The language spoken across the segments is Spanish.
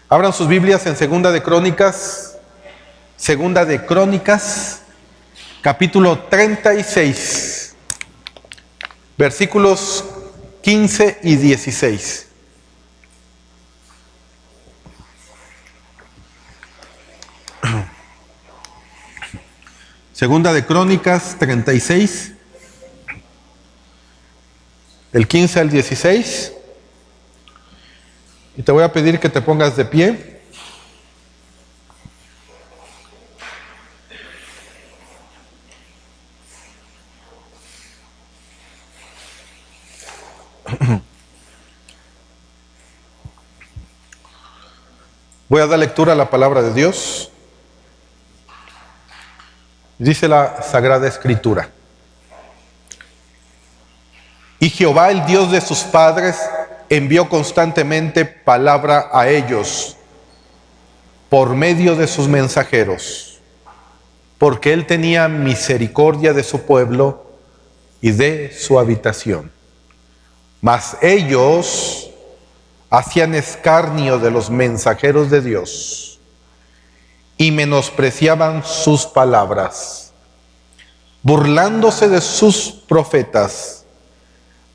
Abran sus Biblias en Segunda de Crónicas, capítulo 36, versículos 15 y 16. Segunda de Crónicas 36, del 15 al 16. Y te voy a pedir que te pongas de pie. Voy a dar lectura a la palabra de Dios. Dice la Sagrada Escritura: Y Jehová, el Dios de sus padres, envió constantemente palabra a ellos por medio de sus mensajeros, porque él tenía misericordia de su pueblo y de su habitación. Mas ellos hacían escarnio de los mensajeros de Dios y menospreciaban sus palabras, burlándose de sus profetas,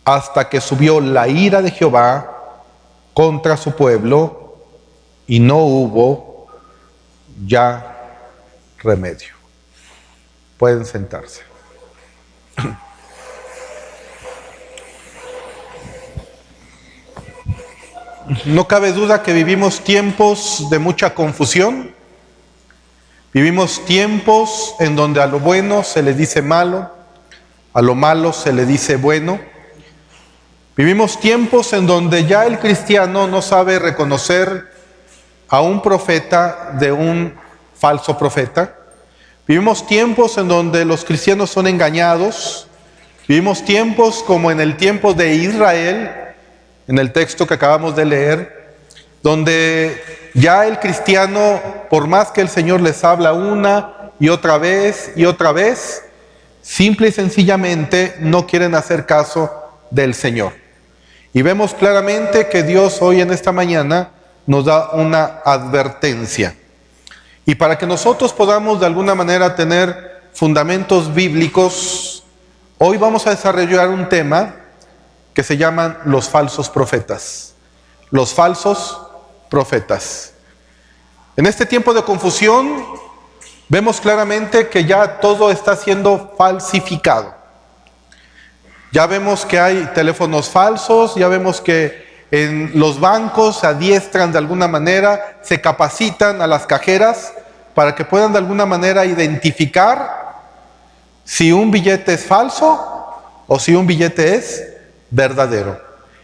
hasta que subió la ira de Jehová contra su pueblo y no hubo ya remedio. Pueden sentarse. No cabe duda que vivimos tiempos de mucha confusión. Vivimos tiempos en donde a lo bueno se le dice malo, a lo malo se le dice bueno. Vivimos tiempos en donde ya el cristiano no sabe reconocer a un profeta de un falso profeta. Vivimos tiempos en donde los cristianos son engañados. Vivimos tiempos como en el tiempo de Israel, en el texto que acabamos de leer, donde ya el cristiano, por más que el Señor les habla una y otra vez, simple y sencillamente no quieren hacer caso del Señor. Y vemos claramente que Dios hoy en esta mañana nos da una advertencia. Y para que nosotros podamos de alguna manera tener fundamentos bíblicos, hoy vamos a desarrollar un tema que se llaman los falsos profetas. Los falsos profetas. En este tiempo de confusión, vemos claramente que ya todo está siendo falsificado. Ya vemos que hay teléfonos falsos, ya vemos que en los bancos se adiestran de alguna manera, se capacitan a las cajeras para que puedan de alguna manera identificar si un billete es falso o si un billete es verdadero.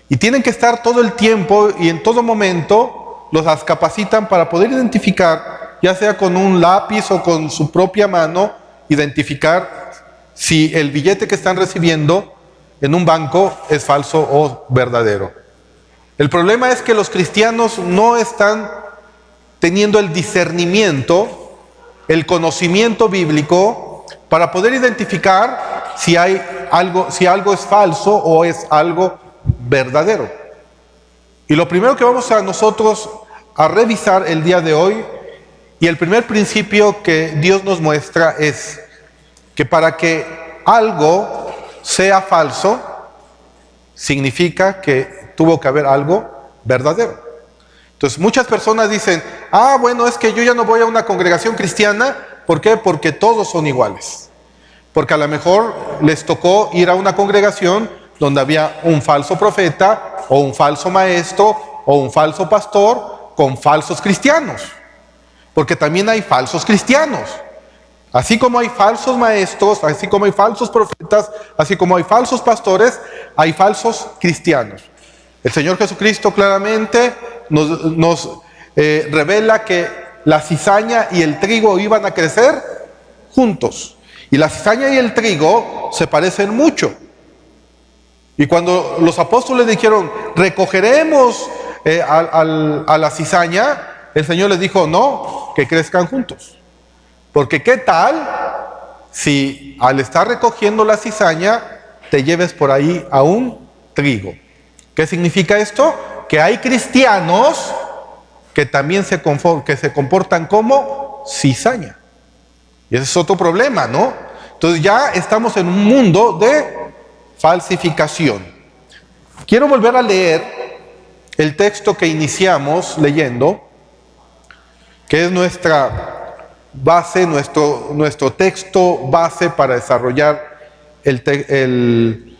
Y tienen que estar todo el tiempo y en todo momento los capacitan para poder identificar, ya sea con un lápiz o con su propia mano, identificar si el billete que están recibiendo en un banco es falso o verdadero. El problema es que los cristianos no están teniendo el discernimiento, el conocimiento bíblico para poder identificar si algo es falso o es algo verdadero. Y lo primero que vamos a nosotros a revisar el día de hoy, y el primer principio que Dios nos muestra es que para que algo sea falso, significa que tuvo que haber algo verdadero. Entonces muchas personas dicen: bueno, es que yo ya no voy a una congregación cristiana. ¿Por qué? Porque todos son iguales. Porque a lo mejor les tocó ir a una congregación donde había un falso profeta, o un falso maestro, o un falso pastor, con falsos cristianos. Porque también hay falsos cristianos. Así como hay falsos maestros, así como hay falsos profetas, así como hay falsos pastores, hay falsos cristianos. El Señor Jesucristo claramente nos revela que la cizaña y el trigo iban a crecer juntos. Y la cizaña y el trigo se parecen mucho. Y cuando los apóstoles dijeron: recogeremos a la cizaña, el Señor les dijo: no, que crezcan juntos. Porque ¿qué tal si al estar recogiendo la cizaña te lleves por ahí a un trigo? ¿Qué significa esto? Que hay cristianos que también se comportan como cizaña. Y ese es otro problema, ¿no? Entonces ya estamos en un mundo de falsificación. Quiero volver a leer el texto que iniciamos leyendo, que es nuestra base, nuestro texto base para desarrollar el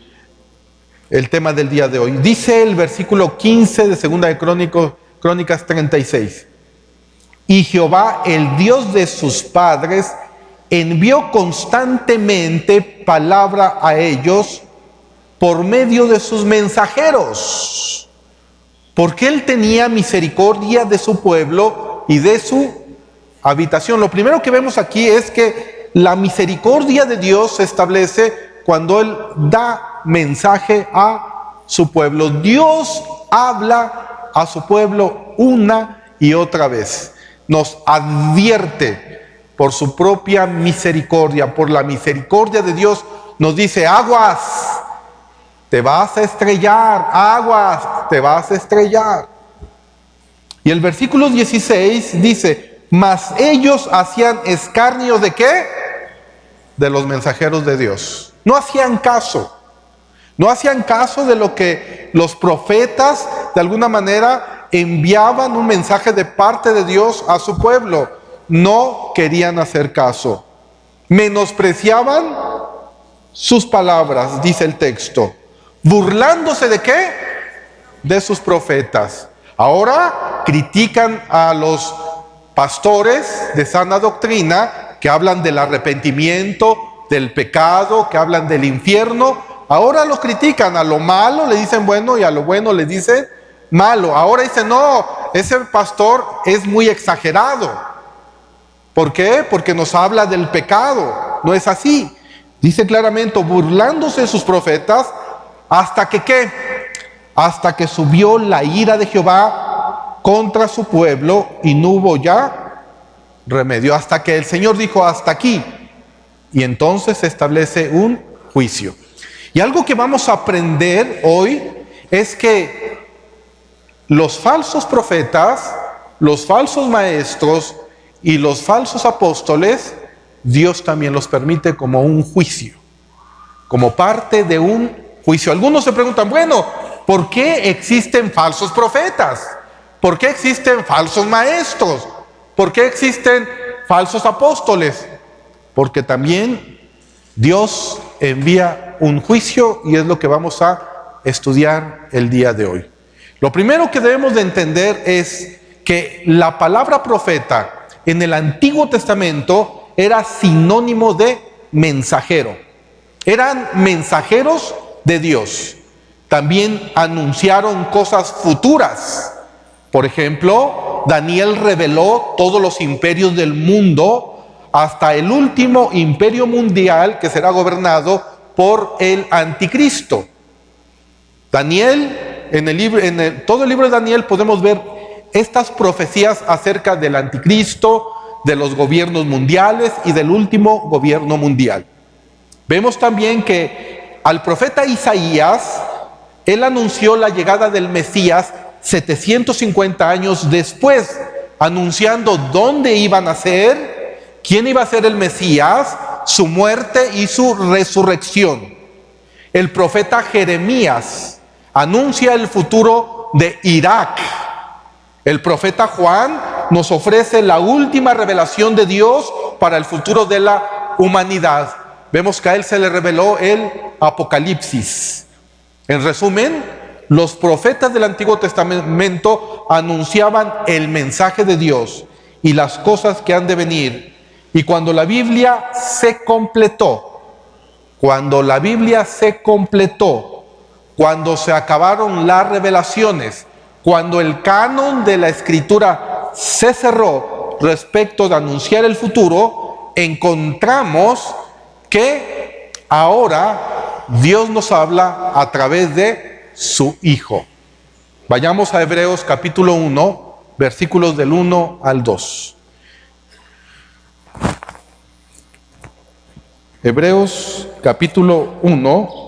tema del día de hoy. Dice el versículo 15 de Segunda de Crónicas 36. Y Jehová, el Dios de sus padres, envió constantemente palabra a ellos por medio de sus mensajeros, porque él tenía misericordia de su pueblo y de su habitación. Lo primero que vemos aquí es que la misericordia de Dios se establece cuando él da mensaje a su pueblo. Dios habla a su pueblo una y otra vez. Nos advierte por su propia misericordia, por la misericordia de Dios, nos dice: aguas, te vas a estrellar, aguas, te vas a estrellar. Y el versículo 16 dice: mas ellos hacían escarnio ¿de qué? De los mensajeros de Dios. No hacían caso. No hacían caso de lo que los profetas de alguna manera enviaban un mensaje de parte de Dios a su pueblo. No querían hacer caso. Menospreciaban sus palabras, dice el texto. Burlándose ¿de qué? De sus profetas. Ahora critican a los pastores de sana doctrina que hablan del arrepentimiento, del pecado, que hablan del infierno. Ahora los critican, a lo malo le dicen bueno y a lo bueno le dicen malo. Ahora dicen: no, ese pastor es muy exagerado. ¿Por qué? Porque nos habla del pecado. No es así. Dice claramente: burlándose de sus profetas, hasta que ¿qué? Hasta que subió la ira de Jehová contra su pueblo y no hubo ya remedio. Hasta que el Señor dijo: hasta aquí. Y entonces se establece un juicio. Y algo que vamos a aprender hoy es que los falsos profetas, los falsos maestros y los falsos apóstoles, Dios también los permite como un juicio, como parte de un juicio. Algunos se preguntan: bueno, ¿por qué existen falsos profetas? ¿Por qué existen falsos maestros? ¿Por qué existen falsos apóstoles? Porque también Dios envía un juicio, y es lo que vamos a estudiar el día de hoy. Lo primero que debemos de entender es que la palabra profeta en el Antiguo Testamento era sinónimo de mensajero. Eran mensajeros de Dios. También anunciaron cosas futuras. Por ejemplo, Daniel reveló todos los imperios del mundo hasta el último imperio mundial que será gobernado por el anticristo. Daniel, todo el libro de Daniel podemos ver estas profecías acerca del anticristo, de los gobiernos mundiales y del último gobierno mundial. Vemos también que al profeta Isaías, él anunció la llegada del Mesías 750 años después, anunciando dónde iba a nacer, quién iba a ser el Mesías, su muerte y su resurrección. El profeta Jeremías anuncia el futuro de Irak. El profeta Juan nos ofrece la última revelación de Dios para el futuro de la humanidad. Vemos que a él se le reveló el Apocalipsis. En resumen, los profetas del Antiguo Testamento anunciaban el mensaje de Dios y las cosas que han de venir. Y cuando la Biblia se completó, cuando se acabaron las revelaciones, cuando el canon de la Escritura se cerró respecto de anunciar el futuro, encontramos que ahora Dios nos habla a través de su Hijo. Vayamos a Hebreos capítulo 1, versículos del 1 al 2. Hebreos capítulo 1.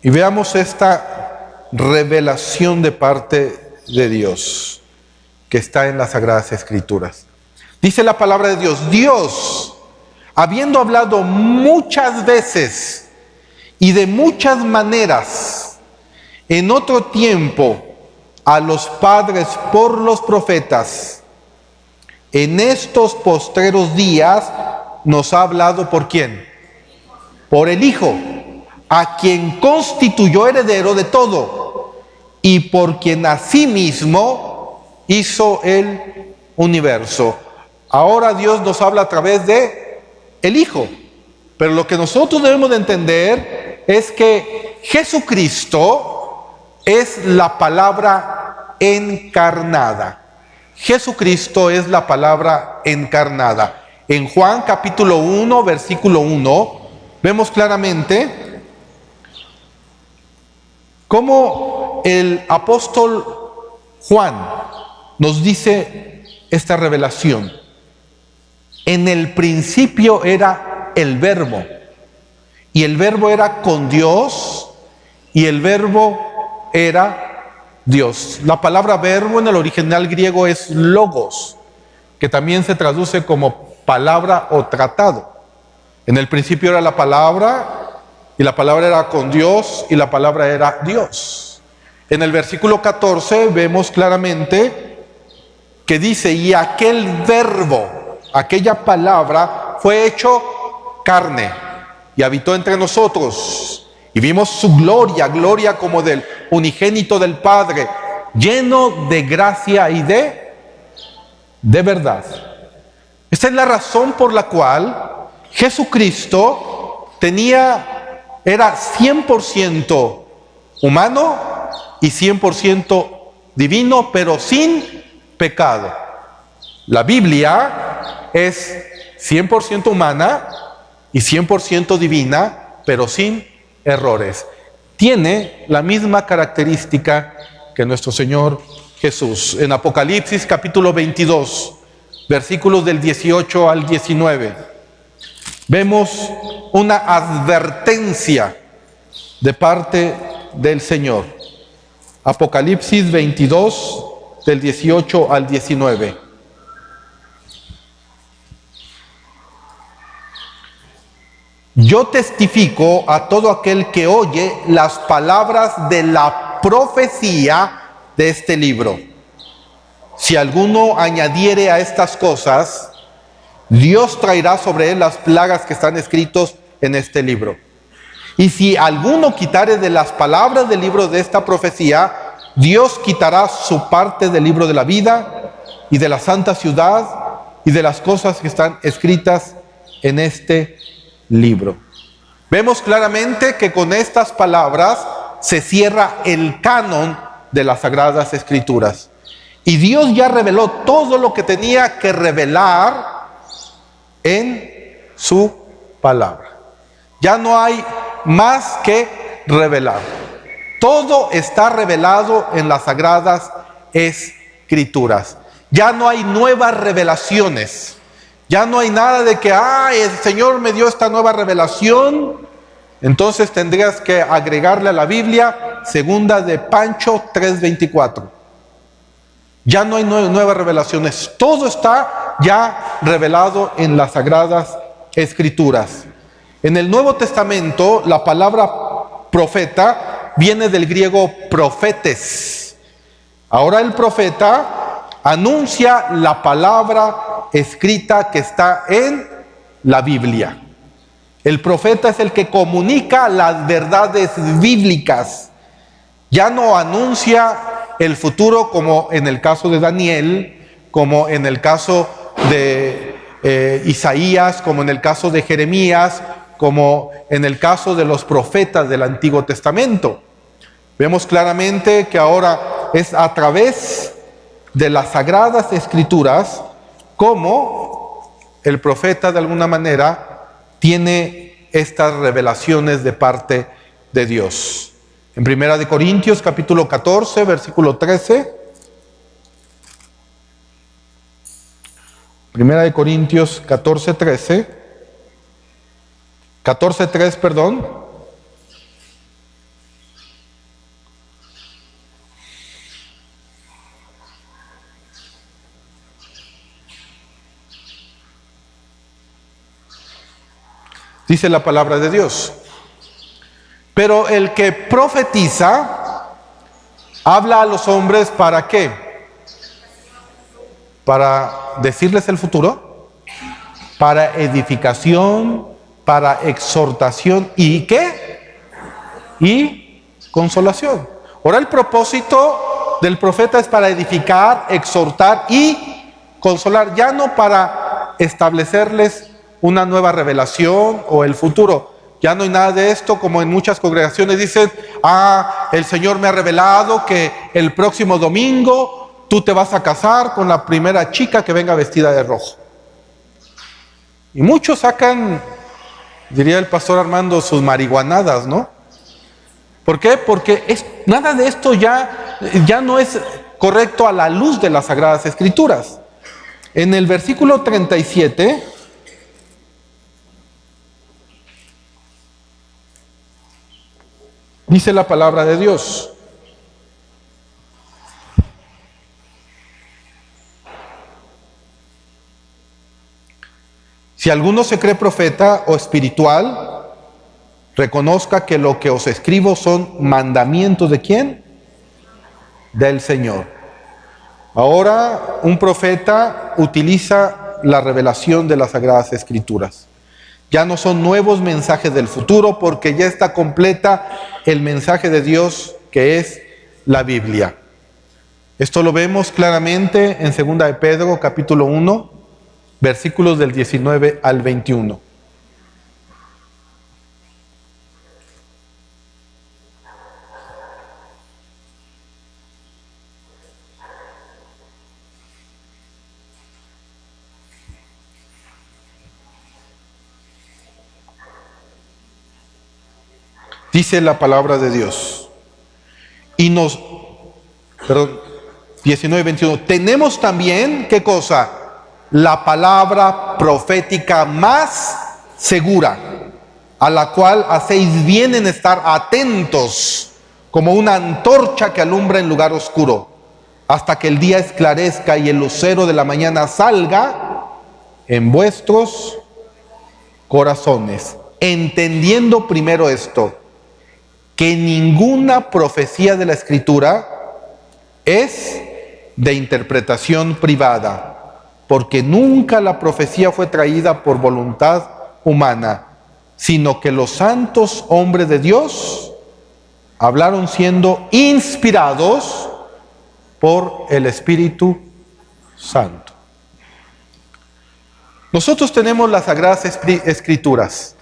y veamos esta revelación de parte de Dios que está en las Sagradas Escrituras. Dice la palabra de Dios: Dios, habiendo hablado muchas veces y de muchas maneras en otro tiempo a los padres por los profetas, en estos postreros días nos ha hablado ¿por quién? Por el Hijo, a quien constituyó heredero de todo y por quien asimismo hizo el universo. Ahora Dios nos habla a través de el Hijo, pero lo que nosotros debemos de entender es que Jesucristo es la palabra encarnada. Jesucristo es la palabra encarnada. En Juan capítulo 1, versículo 1, vemos claramente cómo el apóstol Juan nos dice esta revelación. En el principio era el Verbo, y el Verbo era con Dios, y el Verbo era Dios. La palabra verbo en el original griego es logos, que también se traduce como palabra o tratado. En el principio era la palabra, y la palabra era con Dios, y la palabra era Dios. En el versículo 14 vemos claramente que dice: y aquel verbo, aquella palabra, fue hecho carne y habitó entre nosotros, y vimos su gloria, gloria como del unigénito del Padre, lleno de gracia y de verdad. Esta es la razón por la cual Jesucristo era 100% humano y 100% divino, pero sin pecado. La Biblia es 100% humana y 100% divina, pero sin errores. Tiene la misma característica que nuestro Señor Jesús. En Apocalipsis capítulo 22, versículos del 18 al 19, vemos una advertencia de parte del Señor. Apocalipsis 22, del 18 al 19. Yo testifico a todo aquel que oye las palabras de la profecía de este libro. Si alguno añadiere a estas cosas, Dios traerá sobre él las plagas que están escritas en este libro. Y si alguno quitare de las palabras del libro de esta profecía, Dios quitará su parte del libro de la vida y de la santa ciudad y de las cosas que están escritas en este libro. Vemos claramente que con estas palabras se cierra el canon de las Sagradas Escrituras. Y Dios ya reveló todo lo que tenía que revelar en su palabra. Ya no hay más que revelar. Todo está revelado en las Sagradas Escrituras. Ya no hay nuevas revelaciones. Ya no hay nada de que, el Señor me dio esta nueva revelación. Entonces tendrías que agregarle a la Biblia segunda de Pancho 3:24. Ya no hay nuevas revelaciones. Todo está ya revelado en las Sagradas Escrituras. En el Nuevo Testamento, la palabra profeta viene del griego profetes. Ahora el profeta anuncia la palabra escrita que está en la Biblia. El profeta es el que comunica las verdades bíblicas. Ya no anuncia el futuro como en el caso de Daniel, como en el caso de Isaías, como en el caso de Jeremías, como en el caso de los profetas del Antiguo Testamento. Vemos claramente que ahora es a través de las Sagradas Escrituras como el profeta de alguna manera tiene estas revelaciones de parte de Dios. En 1 Corintios capítulo 14, versículo 13. 1 Corintios 14:3, perdón. dice la palabra de Dios. Pero el que profetiza habla a los hombres ¿para qué? Para decirles el futuro, para edificación, para exhortación y ¿qué? Y consolación. Ahora el propósito del profeta es para edificar, exhortar y consolar, ya no para establecerles una nueva revelación o el futuro. Ya no hay nada de esto, como en muchas congregaciones dicen, el Señor me ha revelado que el próximo domingo tú te vas a casar con la primera chica que venga vestida de rojo. Y muchos sacan, diría el pastor Armando, sus marihuanadas, ¿no? ¿Por qué? Porque nada de esto ya no es correcto a la luz de las Sagradas Escrituras. En el versículo 37... dice la palabra de Dios: si alguno se cree profeta o espiritual, reconozca que lo que os escribo son mandamientos ¿de quién? Del Señor. Ahora, un profeta utiliza la revelación de las Sagradas Escrituras. Ya no son nuevos mensajes del futuro, porque ya está completa el mensaje de Dios, que es la Biblia. Esto lo vemos claramente en 2 de Pedro, capítulo 1, versículos del 19 al 21. Dice la palabra de Dios. 19:21. Tenemos también, ¿qué cosa? La palabra profética más segura, a la cual hacéis bien en estar atentos, como una antorcha que alumbra en lugar oscuro, hasta que el día esclarezca y el lucero de la mañana salga en vuestros corazones. Entendiendo primero esto, que ninguna profecía de la Escritura es de interpretación privada, porque nunca la profecía fue traída por voluntad humana, sino que los santos hombres de Dios hablaron siendo inspirados por el Espíritu Santo. Nosotros tenemos las Sagradas Escrituras,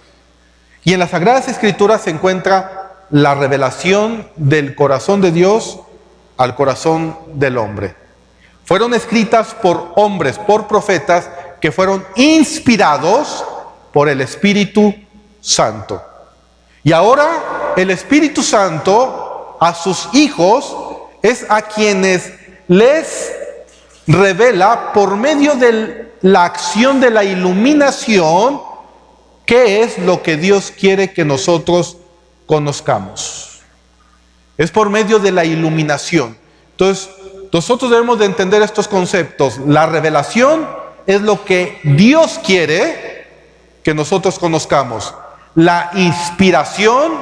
y en las Sagradas Escrituras se encuentra la revelación del corazón de Dios al corazón del hombre. Fueron escritas por hombres, por profetas, que fueron inspirados por el Espíritu Santo. Y ahora el Espíritu Santo a sus hijos es a quienes les revela por medio de la acción de la iluminación qué es lo que Dios quiere que nosotros conozcamos. Es por medio de la iluminación. Entonces, nosotros debemos de entender estos conceptos. La revelación es lo que Dios quiere que nosotros conozcamos. La inspiración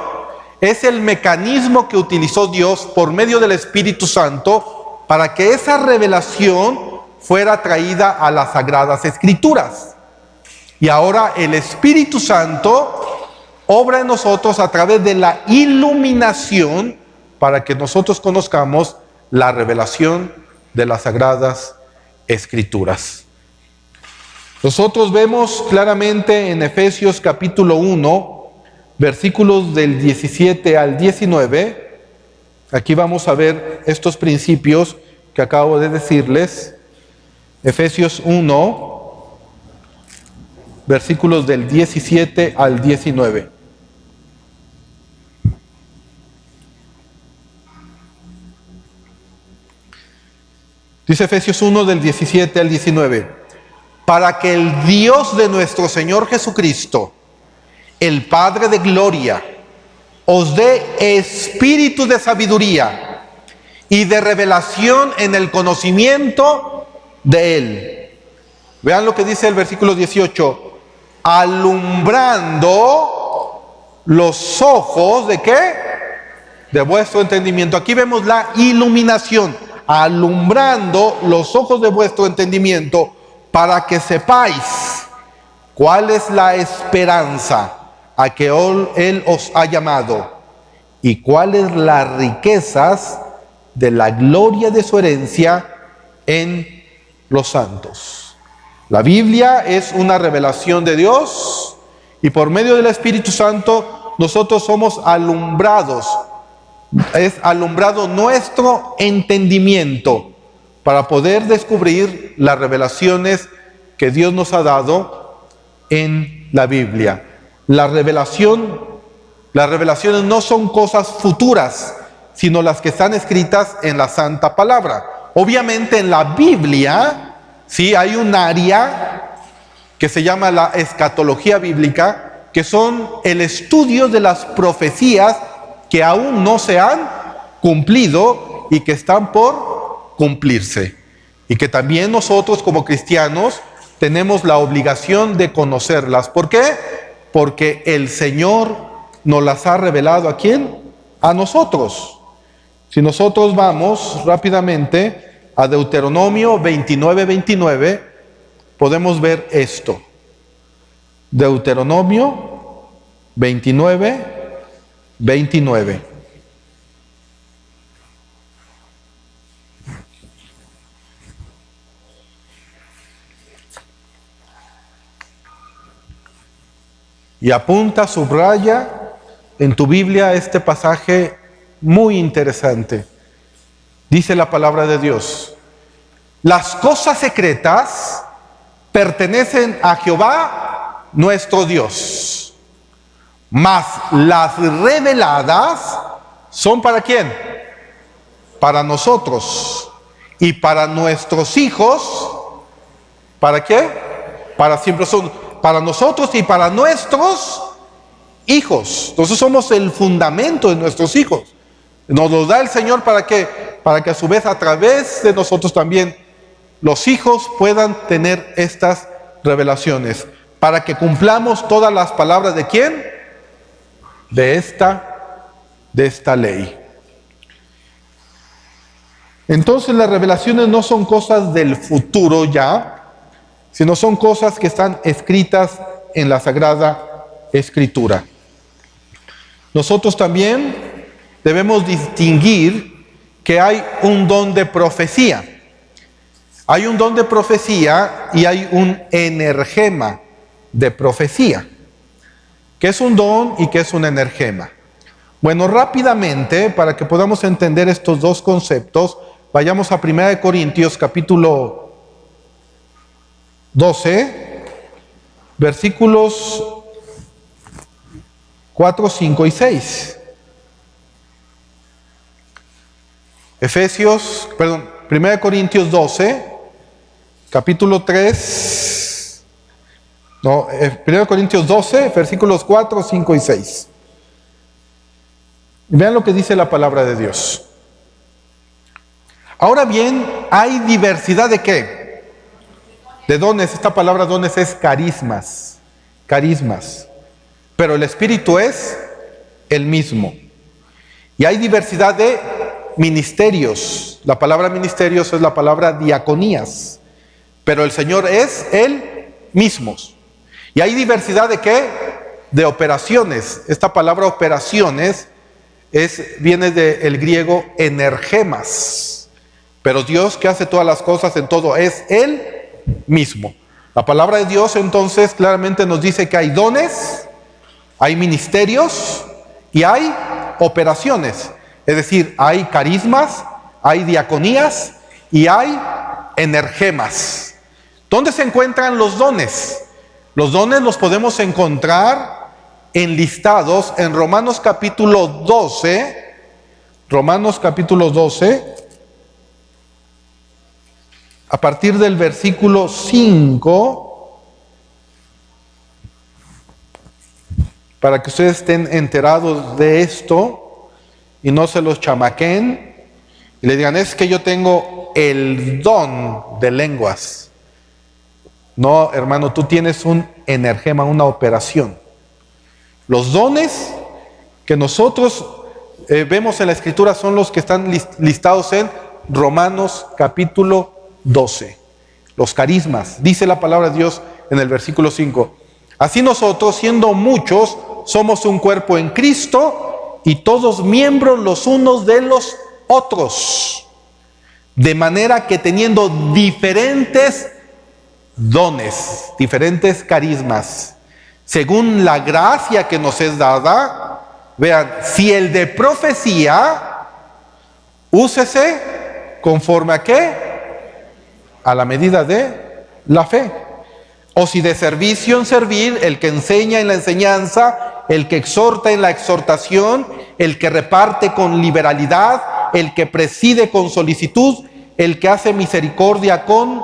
es el mecanismo que utilizó Dios por medio del Espíritu Santo para que esa revelación fuera traída a las Sagradas Escrituras. Y ahora el Espíritu Santo obra en nosotros a través de la iluminación para que nosotros conozcamos la revelación de las Sagradas Escrituras. Nosotros vemos claramente en Efesios capítulo 1, versículos del 17 al 19, aquí vamos a ver estos principios que acabo de decirles. Efesios 1, versículos del 17 al 19. Dice Efesios 1 del 17 al 19. Para que el Dios de nuestro Señor Jesucristo, el Padre de gloria, os dé espíritu de sabiduría y de revelación en el conocimiento de Él. Vean lo que dice el versículo 18. alumbrando los ojos ¿de qué? De vuestro entendimiento. Aquí vemos la iluminación, alumbrando los ojos de vuestro entendimiento, para que sepáis cuál es la esperanza a que Él os ha llamado y cuáles las riquezas de la gloria de su herencia en los santos. La Biblia es una revelación de Dios y por medio del Espíritu Santo nosotros somos alumbrados. Es alumbrado nuestro entendimiento para poder descubrir las revelaciones que Dios nos ha dado en la Biblia. Las revelaciones no son cosas futuras, sino las que están escritas en la Santa Palabra. Obviamente en la Biblia, sí, hay un área que se llama la escatología bíblica, que son el estudio de las profecías que aún no se han cumplido y que están por cumplirse. Y que también nosotros como cristianos tenemos la obligación de conocerlas. ¿Por qué? Porque el Señor nos las ha revelado ¿a quién? A nosotros. Si nosotros vamos rápidamente a Deuteronomio 29:29, podemos ver esto. Deuteronomio 29:29. Y apunta, subraya en tu Biblia este pasaje muy interesante. Dice la palabra de Dios: las cosas secretas pertenecen a Jehová nuestro Dios, mas las reveladas son ¿para quién? Para nosotros y para nuestros hijos. ¿Para qué? Para siempre. Son para nosotros y para nuestros hijos. Entonces somos el fundamento de nuestros hijos. Nos lo da el Señor ¿para qué? Para que a su vez a través de nosotros también los hijos puedan tener estas revelaciones. Para que cumplamos todas las palabras ¿de quién? De esta ley. Entonces las revelaciones no son cosas del futuro ya, sino son cosas que están escritas en la Sagrada Escritura. Nosotros también debemos distinguir que hay un don de profecía. Hay un don de profecía y hay un energema de profecía. ¿Qué es un don y qué es un energema? Bueno, rápidamente, para que podamos entender estos dos conceptos, vayamos a 1 Corintios capítulo 12, versículos 4, 5 y 6. 1 Corintios 12, capítulo 3, 1 Corintios 12, versículos 4, 5 y 6. Vean lo que dice la palabra de Dios. Ahora bien, hay diversidad ¿de qué? De dones. Esta palabra dones es carismas. Carismas. Pero el Espíritu es el mismo. Y hay diversidad de ministerios. La palabra ministerios es la palabra diaconías. Pero el Señor es el mismo. Y hay diversidad ¿de qué? De operaciones. Esta palabra operaciones viene del griego energemas. Pero Dios, que hace todas las cosas en todo, es Él mismo. La palabra de Dios entonces claramente nos dice que hay dones, hay ministerios y hay operaciones. Es decir, hay carismas, hay diaconías y hay energemas. ¿Dónde se encuentran los dones? Los dones los podemos encontrar enlistados en Romanos capítulo 12. Romanos capítulo 12. A partir del versículo 5, para que ustedes estén enterados de esto y no se los chamaquen y le digan, es que yo tengo el don de lenguas. No, hermano, tú tienes un energema, una operación. Los dones que nosotros vemos en la Escritura son los que están listados en Romanos capítulo 12. Los carismas, dice la palabra de Dios en el versículo 5. Así nosotros, siendo muchos, somos un cuerpo en Cristo y todos miembros los unos de los otros. De manera que teniendo diferentes dones, diferentes carismas, según la gracia que nos es dada, vean, si el de profecía, úsese conforme a ¿qué? A la medida de la fe. O si de servicio en servir, el que enseña en la enseñanza, el que exhorta en la exhortación, el que reparte con liberalidad, el que preside con solicitud, el que hace misericordia con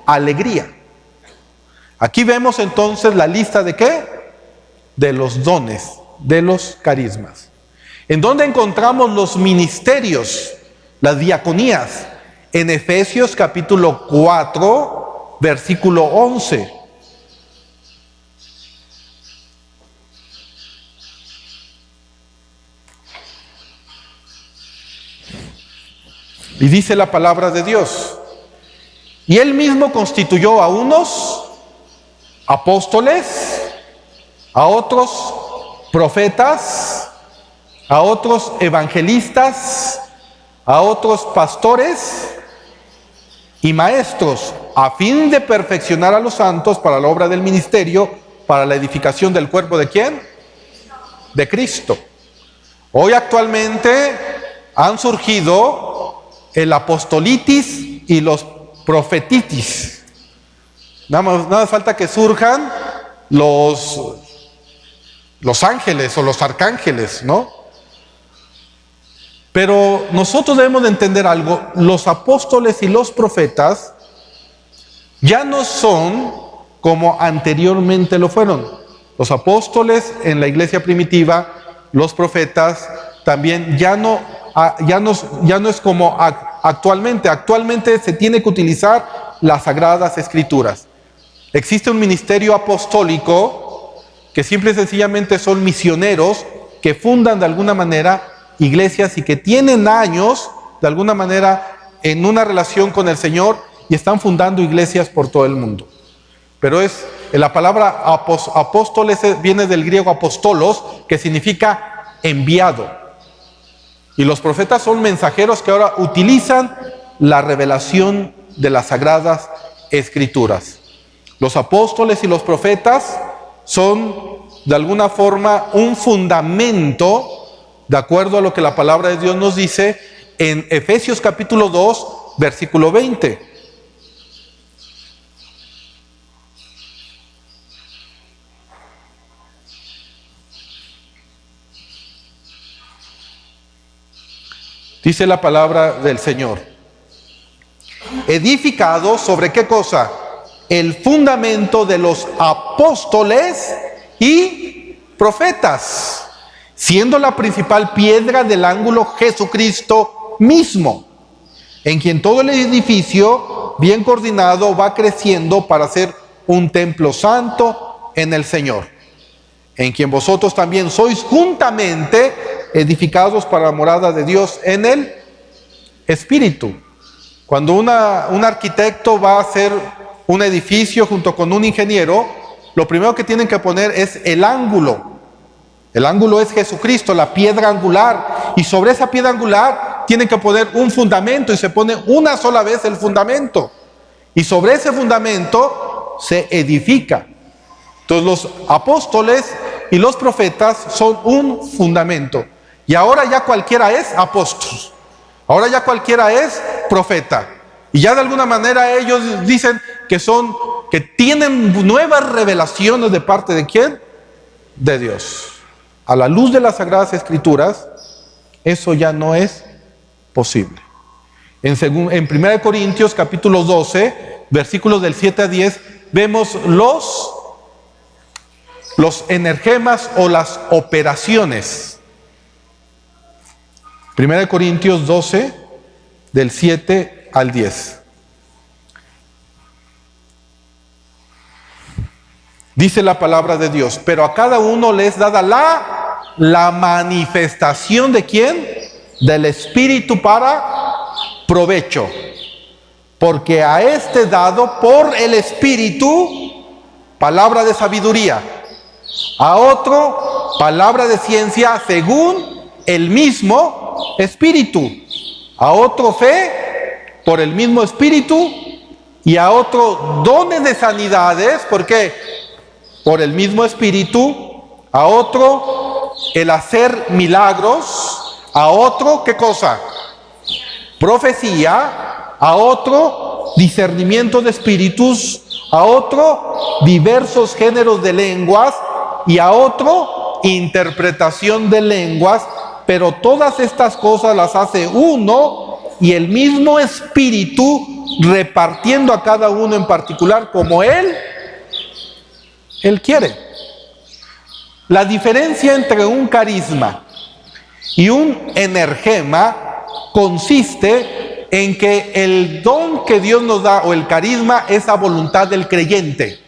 alegría. Aquí vemos entonces la lista de ¿qué? De los dones, de los carismas. ¿En dónde encontramos los ministerios, las diaconías? En Efesios capítulo 4, versículo 11. Y dice la palabra de Dios: y él mismo constituyó a unos apóstoles, a otros profetas, a otros evangelistas, a otros pastores y maestros, a fin de perfeccionar a los santos para la obra del ministerio, para la edificación del cuerpo ¿de quién? De Cristo. Hoy actualmente han surgido el apostolitis y los profetitis. Nada falta que surjan los ángeles o los arcángeles, ¿no? Pero nosotros debemos de entender algo: los apóstoles y los profetas ya no son como anteriormente lo fueron. Los apóstoles en la iglesia primitiva, los profetas también ya no es como actualmente. Actualmente se tiene que utilizar las Sagradas Escrituras. Existe un ministerio apostólico que simple y sencillamente son misioneros que fundan de alguna manera iglesias y que tienen años de alguna manera en una relación con el Señor y están fundando iglesias por todo el mundo. Pero la palabra apóstoles viene del griego apostolos, que significa enviado. Y los profetas son mensajeros que ahora utilizan la revelación de las Sagradas Escrituras. Los apóstoles y los profetas son de alguna forma un fundamento, de acuerdo a lo que la palabra de Dios nos dice en Efesios capítulo 2, versículo 20. Dice la palabra del Señor: edificado sobre ¿qué cosa? El fundamento de los apóstoles y profetas, siendo la principal piedra del ángulo Jesucristo mismo, en quien todo el edificio bien coordinado va creciendo para ser un templo santo en el Señor, en quien vosotros también sois juntamente edificados para la morada de Dios en el Espíritu. Cuando un arquitecto va a hacer un edificio junto con un ingeniero, lo primero que tienen que poner es el ángulo. El ángulo es Jesucristo, la piedra angular, y sobre esa piedra angular tienen que poner un fundamento, y se pone una sola vez el fundamento, y sobre ese fundamento se edifica. Entonces los apóstoles y los profetas son un fundamento. Y ahora ya cualquiera es apóstol. Ahora ya cualquiera es profeta. Y ya de alguna manera ellos dicen que tienen nuevas revelaciones de parte de ¿quién? De Dios. A la luz de las Sagradas Escrituras, eso ya no es posible. En 1 Corintios capítulo 12, versículos del 7 a 10, vemos los energemas o las operaciones. 1 Corintios 12, del 7 al 10. Dice la palabra de Dios, pero a cada uno le es dada la manifestación ¿de quién? Del Espíritu para provecho. Porque a este dado por el Espíritu palabra de sabiduría, a otro palabra de ciencia según el mismo Espíritu, a otro fe por el mismo Espíritu y a otro dones de sanidades, ¿por qué? Por el mismo Espíritu, a otro el hacer milagros, a otro ¿qué cosa? Profecía, a otro discernimiento de espíritus, a otro diversos géneros de lenguas y a otro interpretación de lenguas, pero todas estas cosas las hace uno y el mismo Espíritu, repartiendo a cada uno en particular como Él quiere. La diferencia entre un carisma y un energema consiste en que el don que Dios nos da o el carisma es a voluntad del creyente.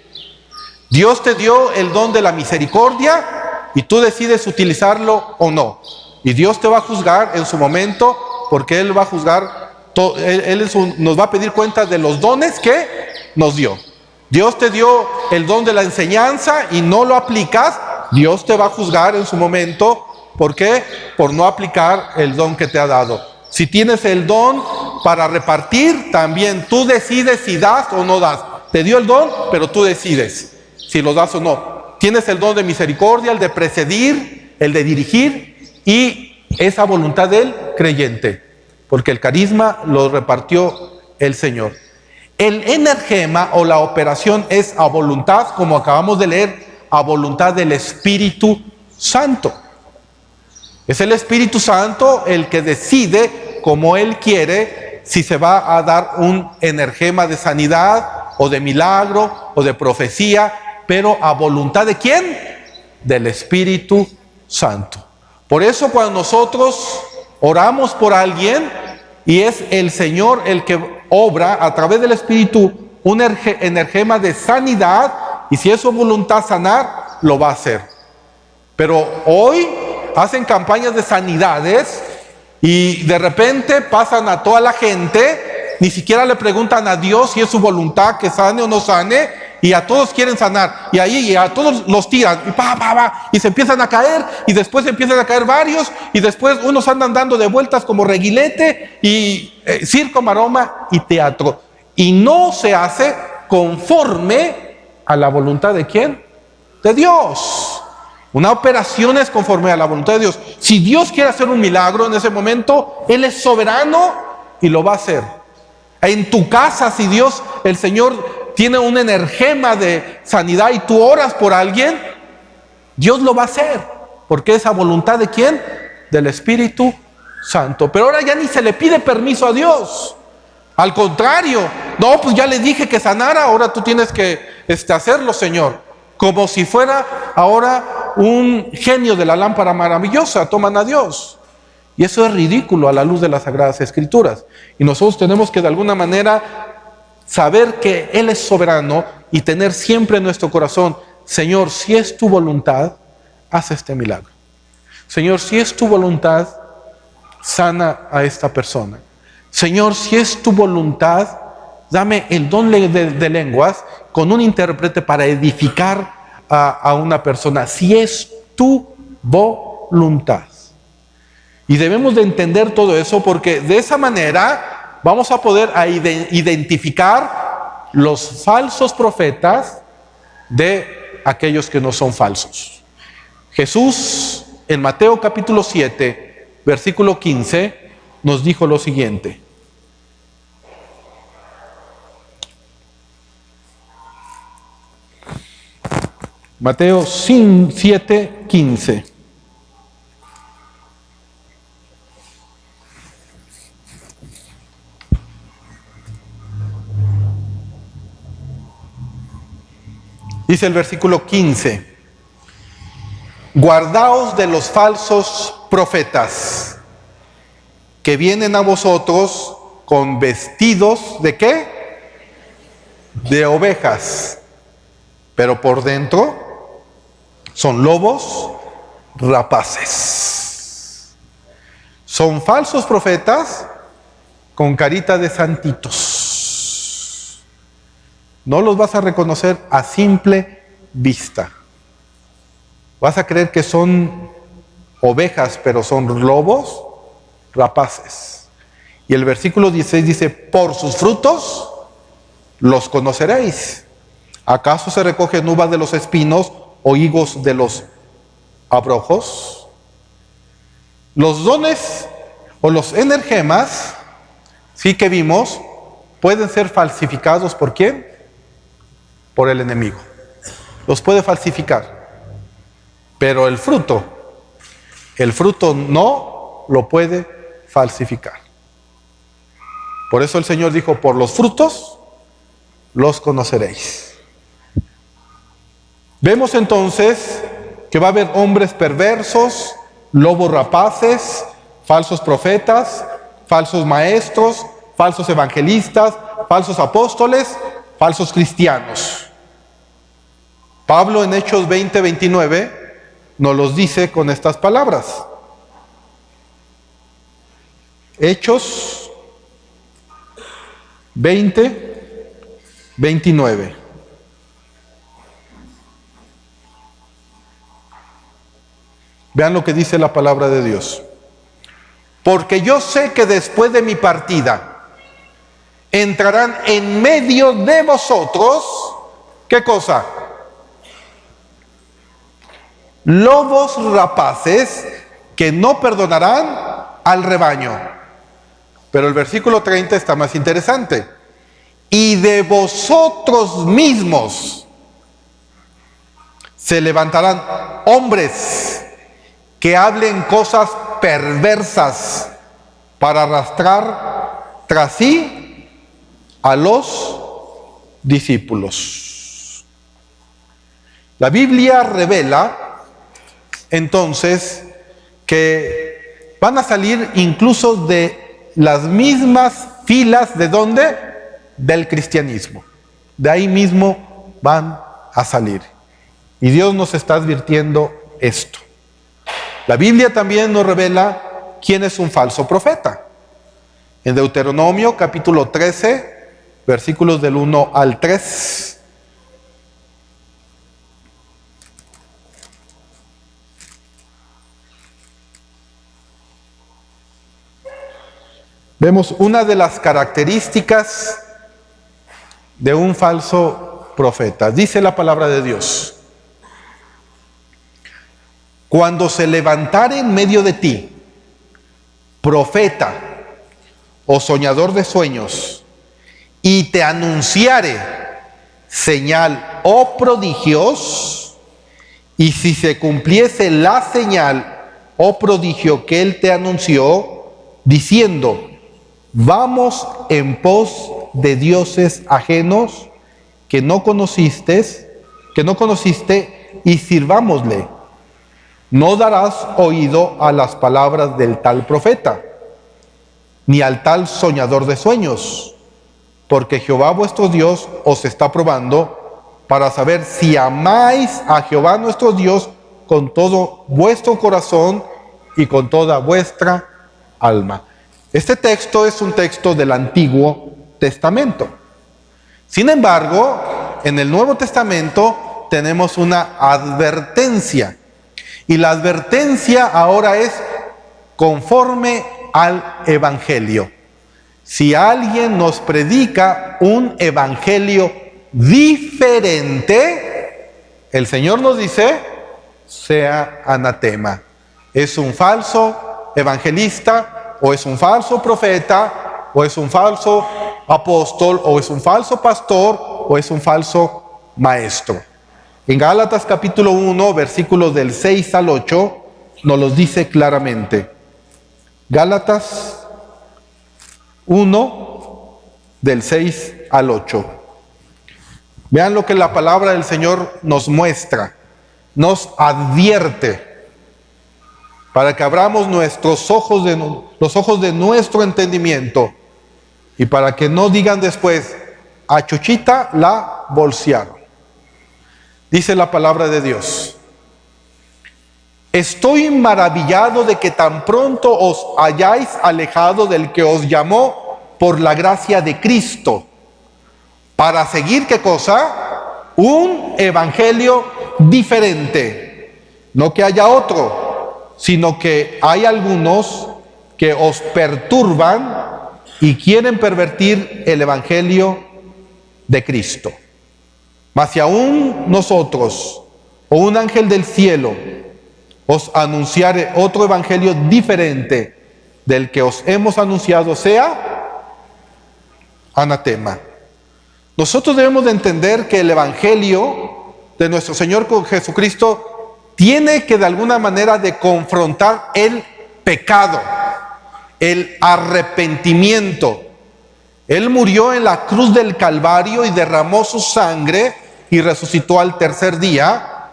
Dios te dio el don de la misericordia y tú decides utilizarlo o no. Y Dios te va a juzgar en su momento, porque Él va a juzgar, nos va a pedir cuenta de los dones que nos dio. Dios te dio el don de la enseñanza y no lo aplicas, Dios te va a juzgar en su momento. ¿Por qué? Por no aplicar el don que te ha dado. Si tienes el don para repartir, también tú decides si das o no das. Te dio el don, pero tú decides si lo das o no. Tienes el don de misericordia, el de precedir, el de dirigir, y esa voluntad del creyente, porque el carisma lo repartió el Señor. El energema o la operación es a voluntad, como acabamos de leer, a voluntad del Espíritu Santo. Es el Espíritu Santo el que decide, como Él quiere, si se va a dar un energema de sanidad o de milagro o de profecía, pero a voluntad ¿de quién? Del Espíritu Santo. Por eso cuando nosotros oramos por alguien y es el Señor el que obra a través del Espíritu un energema de sanidad, y si es su voluntad sanar, lo va a hacer. Pero hoy hacen campañas de sanidades y de repente pasan a toda la gente, ni siquiera le preguntan a Dios si es su voluntad que sane o no sane, y a todos quieren sanar, y ahí y a todos los tiran, y se empiezan a caer, y después empiezan a caer varios, y después unos andan dando de vueltas como reguilete, y circo, maroma y teatro, y no se hace conforme a la voluntad ¿de quién? De Dios. Una operación es conforme a la voluntad de Dios. Si Dios quiere hacer un milagro en ese momento, Él es soberano y lo va a hacer. En tu casa, si Dios, el Señor, tiene un energema de sanidad y tú oras por alguien, Dios lo va a hacer, porque es a voluntad ¿de quién? Del Espíritu Santo. Pero ahora ya ni se le pide permiso a Dios. Al contrario, no, pues ya le dije que sanara, ahora tú tienes que hacerlo, Señor. Como si fuera ahora un genio de la lámpara maravillosa, toman a Dios. Y eso es ridículo a la luz de las Sagradas Escrituras. Y nosotros tenemos que de alguna manera saber que Él es soberano y tener siempre en nuestro corazón, Señor, si es tu voluntad, haz este milagro. Señor, si es tu voluntad, sana a esta persona. Señor, si es tu voluntad, dame el don de lenguas con un intérprete para edificar a una persona. Si es tu voluntad. Y debemos de entender todo eso, porque de esa manera vamos a poder identificar los falsos profetas de aquellos que no son falsos. Jesús en Mateo capítulo 7, versículo 15, nos dijo lo siguiente. Mateo 7, 15. Dice el versículo 15, guardaos de los falsos profetas que vienen a vosotros con vestidos ¿de qué? De ovejas, pero por dentro son lobos rapaces. Son falsos profetas con carita de santitos. No los vas a reconocer a simple vista. Vas a creer que son ovejas, pero son lobos rapaces. Y el versículo 16 dice, por sus frutos los conoceréis. ¿Acaso se recogen uvas de los espinos o higos de los abrojos? Los dones o los energemas, sí que vimos, pueden ser falsificados. ¿Por quién? Por el enemigo. Los puede falsificar. Pero el fruto no lo puede falsificar. Por eso el Señor dijo, por los frutos los conoceréis. Vemos entonces que va a haber hombres perversos, lobos rapaces, falsos profetas, falsos maestros, falsos evangelistas, falsos apóstoles, falsos cristianos. Pablo en Hechos 20:29 nos los dice con estas palabras. Hechos 20:29. Vean lo que dice la palabra de Dios. Porque yo sé que después de mi partida entrarán en medio de vosotros, ¿qué cosa? Lobos rapaces que no perdonarán al rebaño. Pero el versículo 30 está más interesante. Y de vosotros mismos se levantarán hombres que hablen cosas perversas para arrastrar tras sí a los discípulos. La Biblia revela entonces que van a salir incluso de las mismas filas, ¿de dónde? Del cristianismo. De ahí mismo van a salir. Y Dios nos está advirtiendo esto. La Biblia también nos revela quién es un falso profeta. En Deuteronomio capítulo 13, versículos del 1 al 3. Vemos una de las características de un falso profeta. Dice la palabra de Dios: cuando se levantare en medio de ti profeta o soñador de sueños y te anunciare señal o prodigios, y si se cumpliese la señal o prodigio que él te anunció, diciendo: vamos en pos de dioses ajenos que no conociste, y sirvámosle, no darás oído a las palabras del tal profeta, ni al tal soñador de sueños, porque Jehová vuestro Dios os está probando para saber si amáis a Jehová nuestro Dios con todo vuestro corazón y con toda vuestra alma. Este texto es un texto del Antiguo Testamento. Sin embargo, en el Nuevo Testamento tenemos una advertencia. Y la advertencia ahora es conforme al Evangelio. Si alguien nos predica un Evangelio diferente, el Señor nos dice: sea anatema. Es un falso evangelista, o es un falso profeta, o es un falso apóstol, o es un falso pastor, o es un falso maestro. En Gálatas capítulo 1, versículos del 6 al 8, nos los dice claramente. Gálatas 1, del 6 al 8. Vean lo que la palabra del Señor nos muestra, nos advierte, para que abramos los ojos de nuestro entendimiento, y para que no digan después: a Chuchita la bolsearon. Dice la palabra de Dios: estoy maravillado de que tan pronto os hayáis alejado del que os llamó por la gracia de Cristo, para seguir, ¿qué cosa? Un evangelio diferente. No que haya otro, sino que hay algunos que os perturban y quieren pervertir el evangelio de Cristo. Mas si aún nosotros o un ángel del cielo os anunciare otro evangelio diferente del que os hemos anunciado, sea anatema. Nosotros debemos de entender que el evangelio de nuestro Señor Jesucristo tiene que de alguna manera de confrontar el pecado, el arrepentimiento. Él murió en la cruz del Calvario y derramó su sangre y resucitó al tercer día.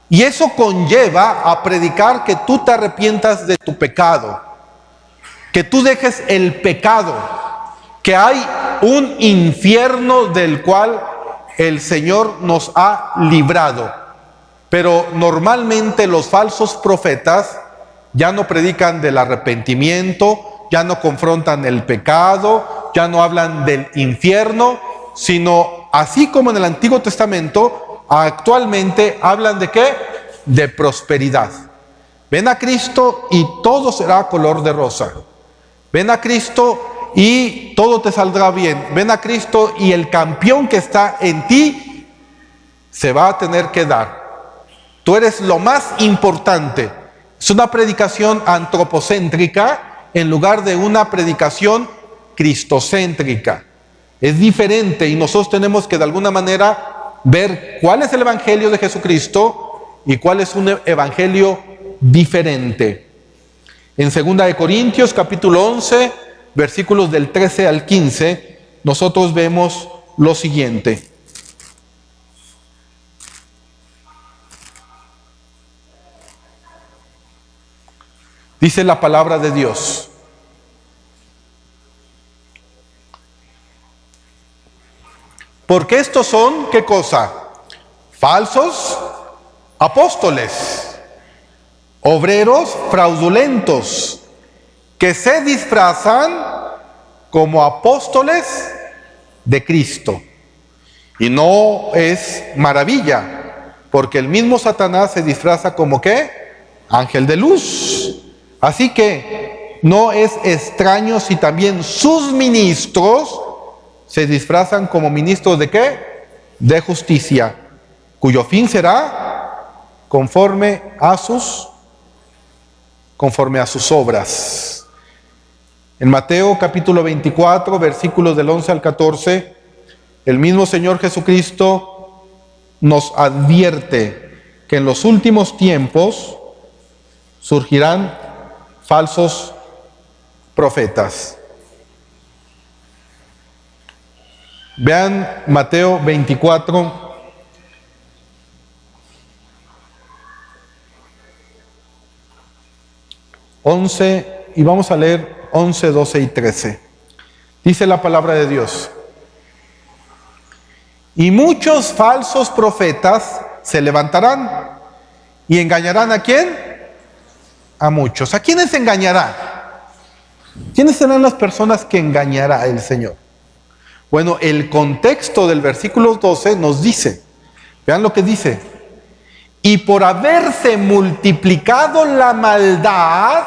Y eso conlleva a predicar que tú te arrepientas de tu pecado, que tú dejes el pecado, que hay un infierno del cual el Señor nos ha librado. Pero normalmente los falsos profetas ya no predican del arrepentimiento, ya no confrontan el pecado, ya no hablan del infierno, sino así como en el Antiguo Testamento, actualmente hablan ¿de qué? De prosperidad. Ven a Cristo y todo será color de rosa. Ven a Cristo y todo te saldrá bien. Ven a Cristo y el campeón que está en ti se va a tener que dar. Tú eres lo más importante. Es una predicación antropocéntrica en lugar de una predicación cristocéntrica. Es diferente y nosotros tenemos que de alguna manera ver cuál es el evangelio de Jesucristo y cuál es un evangelio diferente. En 2 Corintios capítulo 11, versículos del 13 al 15, nosotros vemos lo siguiente. Dice la palabra de Dios: porque estos son, ¿qué cosa? Falsos apóstoles, obreros fraudulentos, que se disfrazan como apóstoles de Cristo. Y no es maravilla, porque el mismo Satanás se disfraza como ¿qué? Ángel de luz. Así que no es extraño si también sus ministros se disfrazan como ministros ¿de qué? De justicia, cuyo fin será conforme a sus obras. En Mateo capítulo 24, versículos del 11 al 14, el mismo Señor Jesucristo nos advierte que en los últimos tiempos surgirán falsos profetas. Vean Mateo 24, 11, y vamos a leer 11, 12 y 13. Dice la palabra de Dios: y muchos falsos profetas se levantarán y engañarán ¿a quién? A muchos. ¿A quiénes engañará? ¿Quiénes serán las personas que engañará el Señor? Bueno, el contexto del versículo 12 nos dice, vean lo que dice: y por haberse multiplicado la maldad,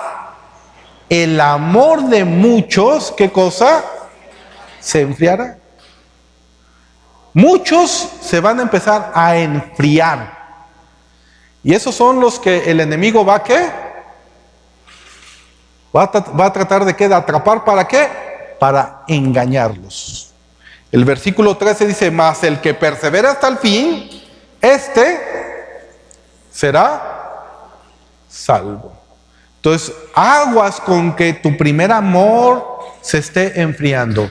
el amor de muchos, ¿qué cosa? Se enfriará. Muchos se van a empezar a enfriar. Y esos son los que el enemigo va a ¿qué? Va a tratar de ¿qué? De atrapar, ¿para qué? Para engañarlos. El versículo 13 dice: mas el que persevera hasta el fin, este será salvo. Entonces, aguas con que tu primer amor se esté enfriando.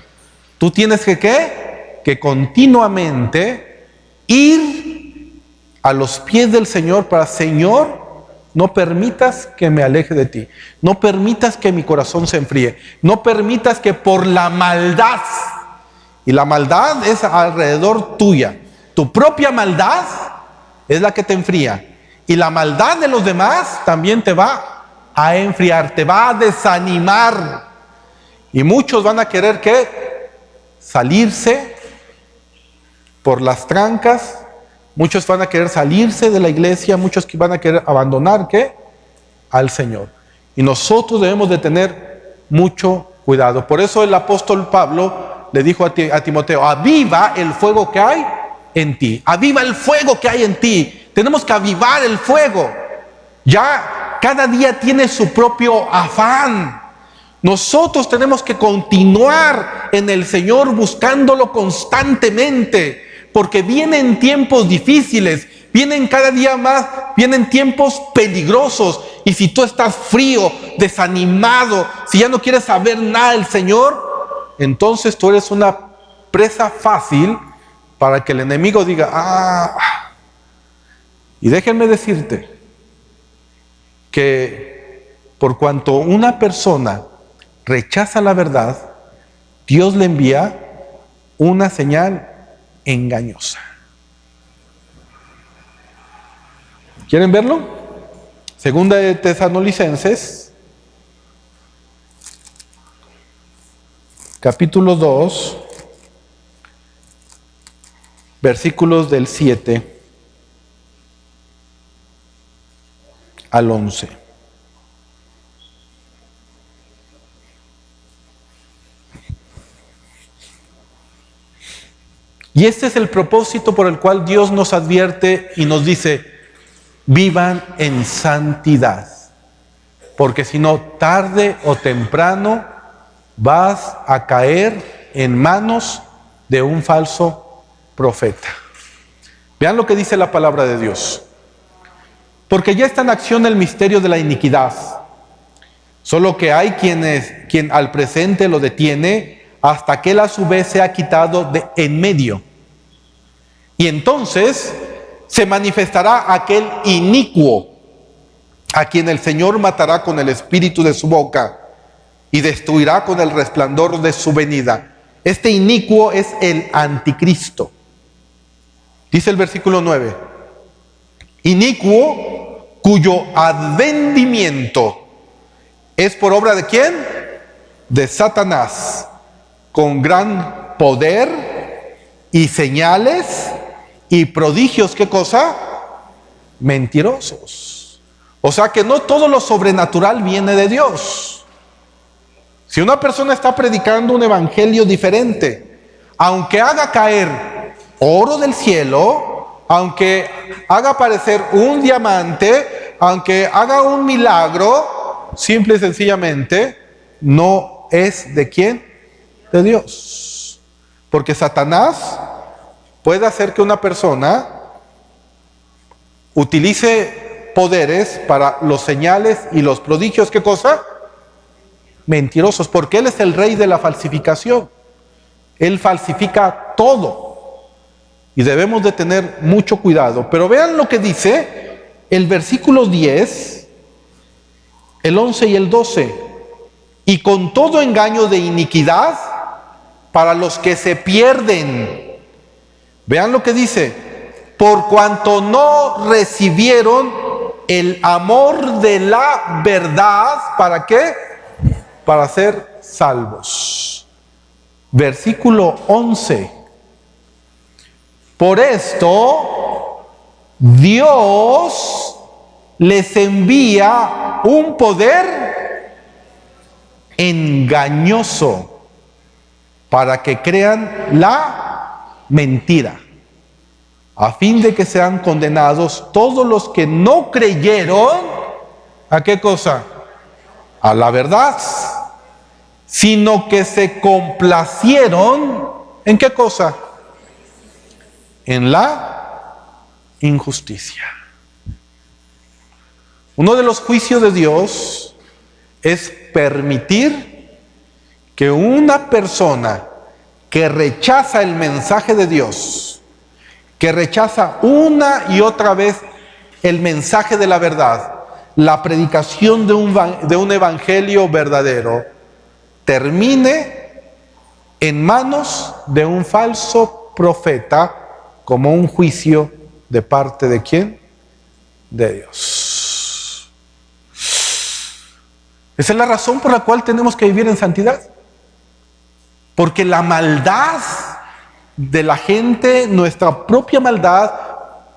Tú tienes que ¿qué? Que continuamente ir a los pies del Señor para: Señor, no permitas que me aleje de ti. No permitas que mi corazón se enfríe. No permitas que por la maldad, y la maldad es alrededor tuya, tu propia maldad es la que te enfría. Y la maldad de los demás también te va a enfriar, te va a desanimar. Y muchos van a querer ¿qué? Salirse por las trancas. Muchos van a querer salirse de la iglesia. Muchos que van a querer abandonar ¿qué? Al Señor. Y nosotros debemos de tener mucho cuidado. Por eso el apóstol Pablo le dijo a Timoteo: aviva el fuego que hay en ti. Aviva el fuego que hay en ti. Tenemos que avivar el fuego. Ya cada día tiene su propio afán. Nosotros tenemos que continuar en el Señor buscándolo constantemente, porque vienen tiempos difíciles, vienen cada día más, vienen tiempos peligrosos. Y si tú estás frío, desanimado, si ya no quieres saber nada del Señor, entonces tú eres una presa fácil para que el enemigo diga: y déjenme decirte que por cuanto una persona rechaza la verdad, Dios le envía una señal engañosa. ¿Quieren verlo? Segunda de Tesalonicenses, capítulo 2, versículos del 7 al 11. Y este es el propósito por el cual Dios nos advierte y nos dice: vivan en santidad, porque si no, tarde o temprano vas a caer en manos de un falso profeta. Vean lo que dice la palabra de Dios. Porque ya está en acción el misterio de la iniquidad, solo que hay quien al presente lo detiene hasta que él a su vez sea quitado de en medio. Y entonces se manifestará aquel inicuo, a quien el Señor matará con el espíritu de su boca y destruirá con el resplandor de su venida. Este inicuo es el anticristo. Dice el versículo 9: inicuo cuyo advenimiento es por obra ¿de quién? De Satanás, con gran poder y señales y prodigios. ¿Qué cosa? Mentirosos. O sea que no todo lo sobrenatural viene de Dios. Si una persona está predicando un evangelio diferente, aunque haga caer oro del cielo, aunque haga aparecer un diamante, aunque haga un milagro, simple y sencillamente no es ¿de quién? De Dios. Porque Satanás puede hacer que una persona utilice poderes para los señales y los prodigios. ¿Qué cosa? Mentirosos, porque él es el rey de la falsificación. Él falsifica todo. Y debemos de tener mucho cuidado. Pero vean lo que dice el versículo 10, el 11 y el 12. Y con todo engaño de iniquidad para los que se pierden. Vean lo que dice: por cuanto no recibieron el amor de la verdad. ¿Para qué? Para ser salvos. Versículo 11. Por esto Dios les envía un poder engañoso para que crean la mentira, a fin de que sean condenados todos los que no creyeron. ¿A qué cosa? A la verdad, sino que se complacieron. ¿En qué cosa? En la injusticia. Uno de los juicios de Dios es permitir que una persona que rechaza el mensaje de Dios, que rechaza una y otra vez el mensaje de la verdad, la predicación de un evangelio verdadero, termine en manos de un falso profeta como un juicio ¿De parte de quién? De Dios. Esa es la razón por la cual tenemos que vivir en santidad. Porque la maldad de la gente, nuestra propia maldad,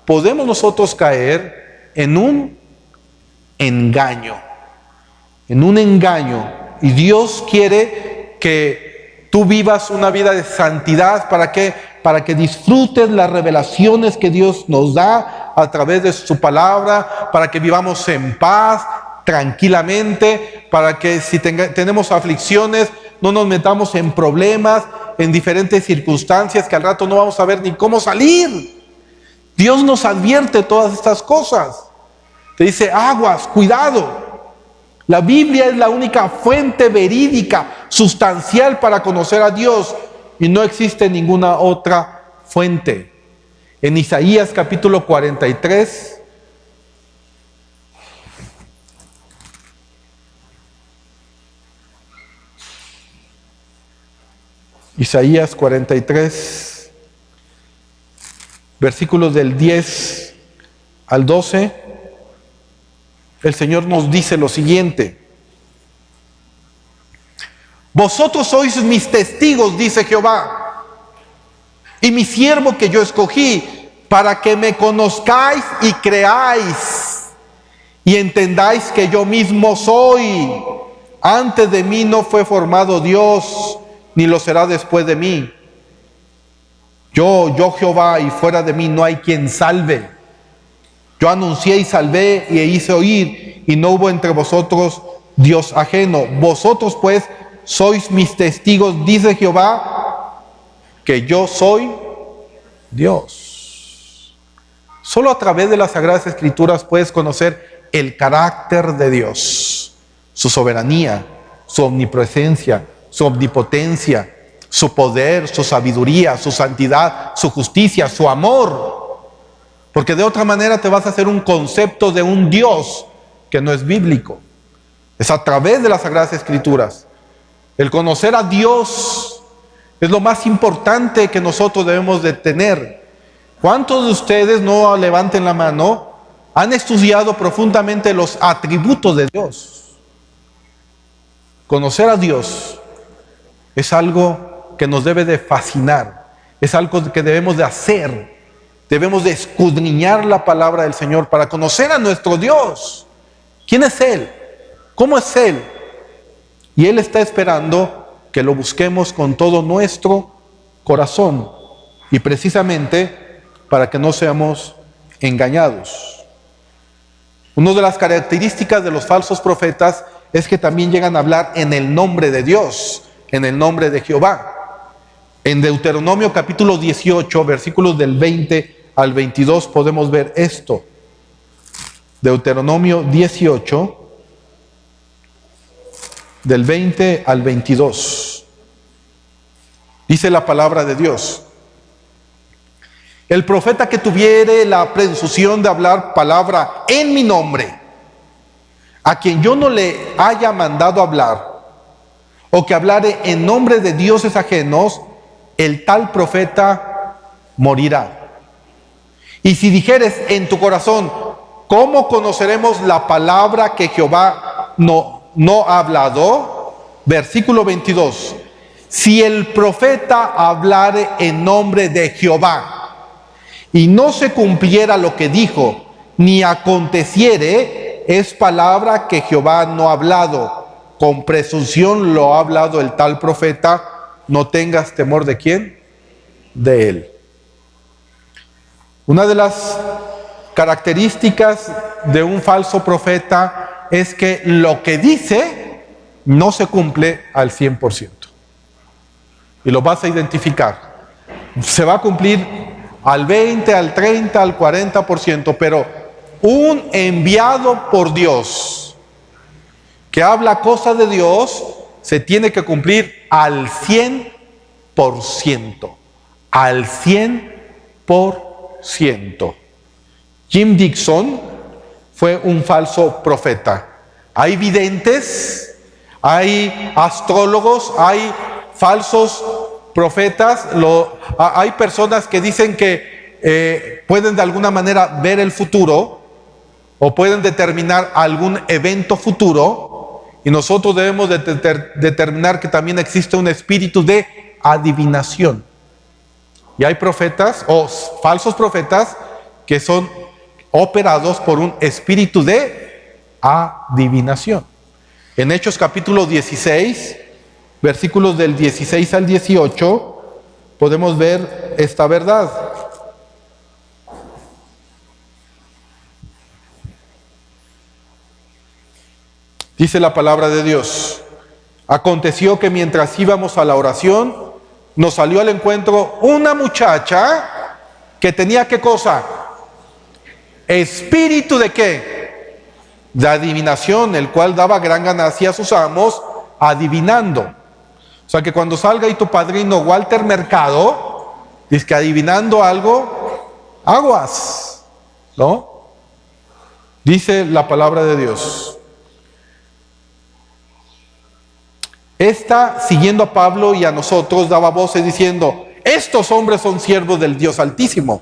podemos nosotros caer en un engaño. En un engaño. Y Dios quiere que tú vivas una vida de santidad. ¿Para qué? Para que disfrutes las revelaciones que Dios nos da a través de su palabra, para que vivamos en paz, tranquilamente, para que si tenemos aflicciones, no nos metamos en problemas, en diferentes circunstancias que al rato no vamos a ver ni cómo salir. Dios nos advierte todas estas cosas. Te dice, aguas, cuidado. La Biblia es la única fuente verídica, sustancial para conocer a Dios, y no existe ninguna otra fuente. En Isaías capítulo 43, Isaías 43, versículos del 10 al 12, el Señor nos dice lo siguiente: vosotros sois mis testigos, dice Jehová, y mi siervo que yo escogí, para que me conozcáis y creáis, y entendáis que yo mismo soy. Antes de mí no fue formado Dios, ni lo será después de mí. Yo Jehová, y fuera de mí no hay quien salve. Yo anuncié y salvé y hice oír, y no hubo entre vosotros Dios ajeno. Vosotros pues sois mis testigos, dice Jehová, que yo soy Dios. Solo a través de las Sagradas Escrituras puedes conocer el carácter de Dios, su soberanía, su omnipresencia, su omnipotencia, su poder, su sabiduría, su santidad, su justicia, su amor. Porque de otra manera te vas a hacer un concepto de un Dios que no es bíblico. Es a través de las Sagradas Escrituras. El conocer a Dios es lo más importante que nosotros debemos de tener. ¿Cuántos de ustedes, no levanten la mano, han estudiado profundamente los atributos de Dios? Conocer a Dios es algo que nos debe de fascinar, es algo que debemos de hacer. Debemos de escudriñar la palabra del Señor para conocer a nuestro Dios. ¿Quién es Él? ¿Cómo es Él? Y Él está esperando que lo busquemos con todo nuestro corazón, y precisamente para que no seamos engañados. Una de las características de los falsos profetas es que también llegan a hablar en el nombre de Dios, en el nombre de Jehová. En Deuteronomio capítulo 18, versículos del 20 al 22 podemos ver esto. Deuteronomio 18, del 20 al 22. Dice la palabra de Dios: el profeta que tuviere la presunción de hablar palabra en mi nombre, a quien yo no le haya mandado hablar, o que hablare en nombre de dioses ajenos, el tal profeta morirá. Y si dijeres en tu corazón, ¿cómo conoceremos la palabra que Jehová no ha hablado? Versículo 22. Si el profeta hablare en nombre de Jehová, y no se cumpliera lo que dijo, ni aconteciere, es palabra que Jehová no ha hablado. Con presunción lo ha hablado el tal profeta. No tengas temor ¿de quién? De él. Una de las características de un falso profeta es que lo que dice no se cumple al 100%. Y lo vas a identificar. Se va a cumplir al 20, al 30, al 40%, pero un enviado por Dios que habla cosas de Dios se tiene que cumplir al 100%. Al 100%. Jim Dixon fue un falso profeta. Hay videntes, hay astrólogos, hay falsos profetas, hay personas que dicen que pueden de alguna manera ver el futuro o pueden determinar algún evento futuro, y nosotros debemos determinar que también existe un espíritu de adivinación. Y hay profetas o falsos profetas que son operados por un espíritu de adivinación. En Hechos capítulo 16, versículos del 16 al 18, podemos ver esta verdad. Dice la palabra de Dios: aconteció que mientras íbamos a la oración, nos salió al encuentro una muchacha que tenía, ¿qué cosa? Espíritu de ¿qué? De adivinación, el cual daba gran ganancia a sus amos adivinando. O sea que cuando salga ahí tu padrino Walter Mercado, dice que adivinando algo, aguas, ¿no? Dice la palabra de Dios. Esta, siguiendo a Pablo y a nosotros, daba voces diciendo: estos hombres son siervos del Dios Altísimo.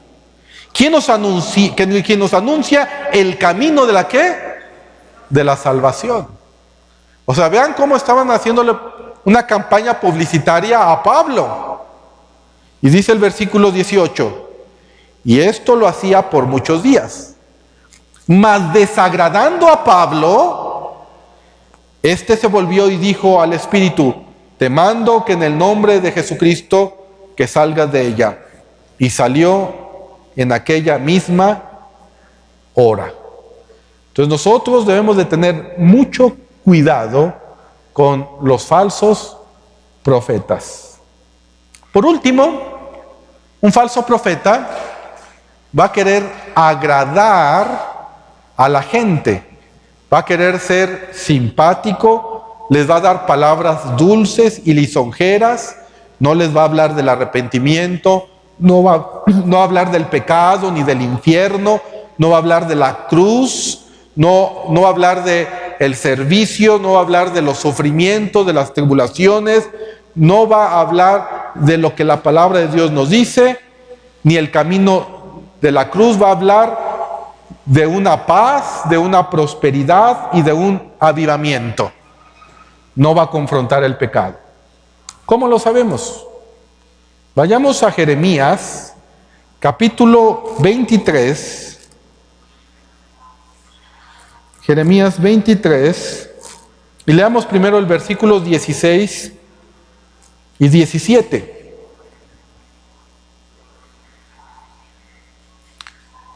¿Quién nos anuncia el camino de la qué? De la salvación. O sea, vean cómo estaban haciéndole una campaña publicitaria a Pablo. Y dice el versículo 18: y esto lo hacía por muchos días. Mas desagradando a Pablo, este se volvió y dijo al Espíritu: te mando que en el nombre de Jesucristo que salgas de ella. Y salió en aquella misma hora. Entonces nosotros debemos de tener mucho cuidado con los falsos profetas. Por último, un falso profeta va a querer agradar a la gente, va a querer ser simpático, les va a dar palabras dulces y lisonjeras, no les va a hablar del arrepentimiento, no va a hablar del pecado ni del infierno, no va a hablar de la cruz, no va a hablar del servicio, no va a hablar de los sufrimientos, de las tribulaciones, no va a hablar de lo que la palabra de Dios nos dice, ni el camino de la cruz. Va a hablar de una paz, de una prosperidad y de un avivamiento. No va a confrontar el pecado. ¿Cómo lo sabemos? Vayamos a Jeremías, capítulo 23. Jeremías 23. Y leamos primero el versículo 16 y 17.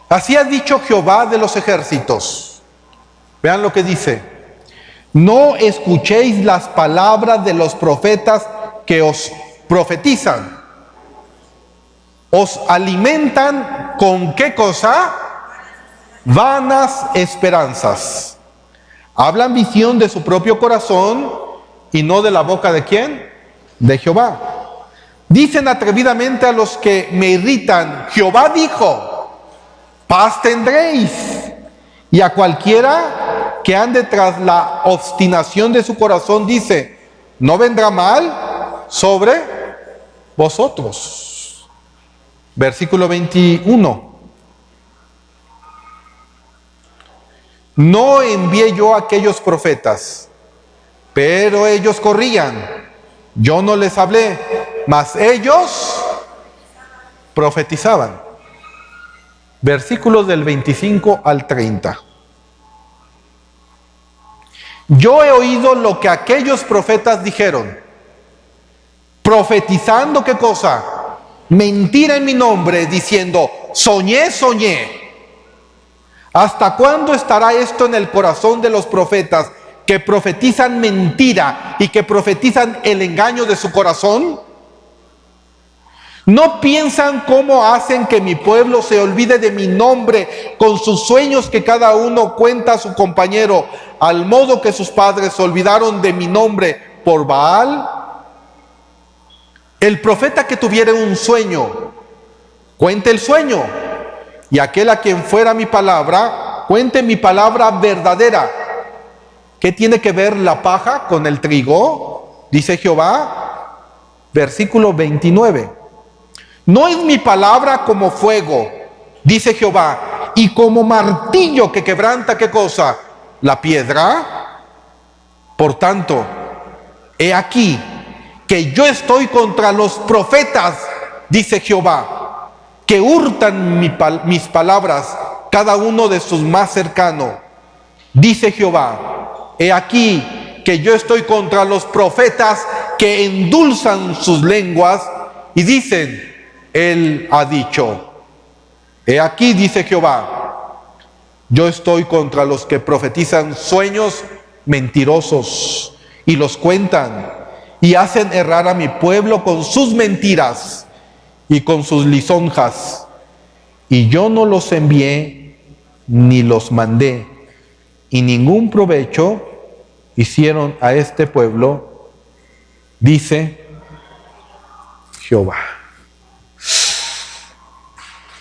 Así ha dicho Jehová de los ejércitos. Vean lo que dice: no escuchéis las palabras de los profetas que os profetizan. Os alimentan ¿con qué cosa? Vanas esperanzas. Hablan visión de su propio corazón y no de la boca ¿de quién? De Jehová. Dicen atrevidamente a los que me irritan: Jehová dijo, paz tendréis. Y a cualquiera que ande tras la obstinación de su corazón dice: no vendrá mal sobre vosotros. Versículo 21. No envié yo a aquellos profetas, pero ellos corrían. Yo no les hablé, mas ellos profetizaban. Versículos del 25 al 30. Yo he oído lo que aquellos profetas dijeron, profetizando ¿qué cosa? Mentira en mi nombre, diciendo: soñé, soñé. ¿Hasta cuándo estará esto en el corazón de los profetas que profetizan mentira y que profetizan el engaño de su corazón? ¿No piensan cómo hacen que mi pueblo se olvide de mi nombre con sus sueños que cada uno cuenta a su compañero, al modo que sus padres se olvidaron de mi nombre por Baal? El profeta que tuviere un sueño, cuente el sueño, y aquel a quien fuera mi palabra, cuente mi palabra verdadera. ¿Qué tiene que ver la paja con el trigo? Dice Jehová. Versículo 29. ¿No es mi palabra como fuego, dice Jehová, y como martillo que quebranta, ¿qué cosa? La piedra. Por tanto, he aquí que yo estoy contra los profetas, dice Jehová, que hurtan mis palabras, cada uno de sus más cercanos. Dice Jehová, he aquí que yo estoy contra los profetas que endulzan sus lenguas y dicen, Él ha dicho. He aquí, dice Jehová, yo estoy contra los que profetizan sueños mentirosos y los cuentan y hacen errar a mi pueblo con sus mentiras y con sus lisonjas. Y yo no los envié ni los mandé, y ningún provecho hicieron a este pueblo, dice Jehová.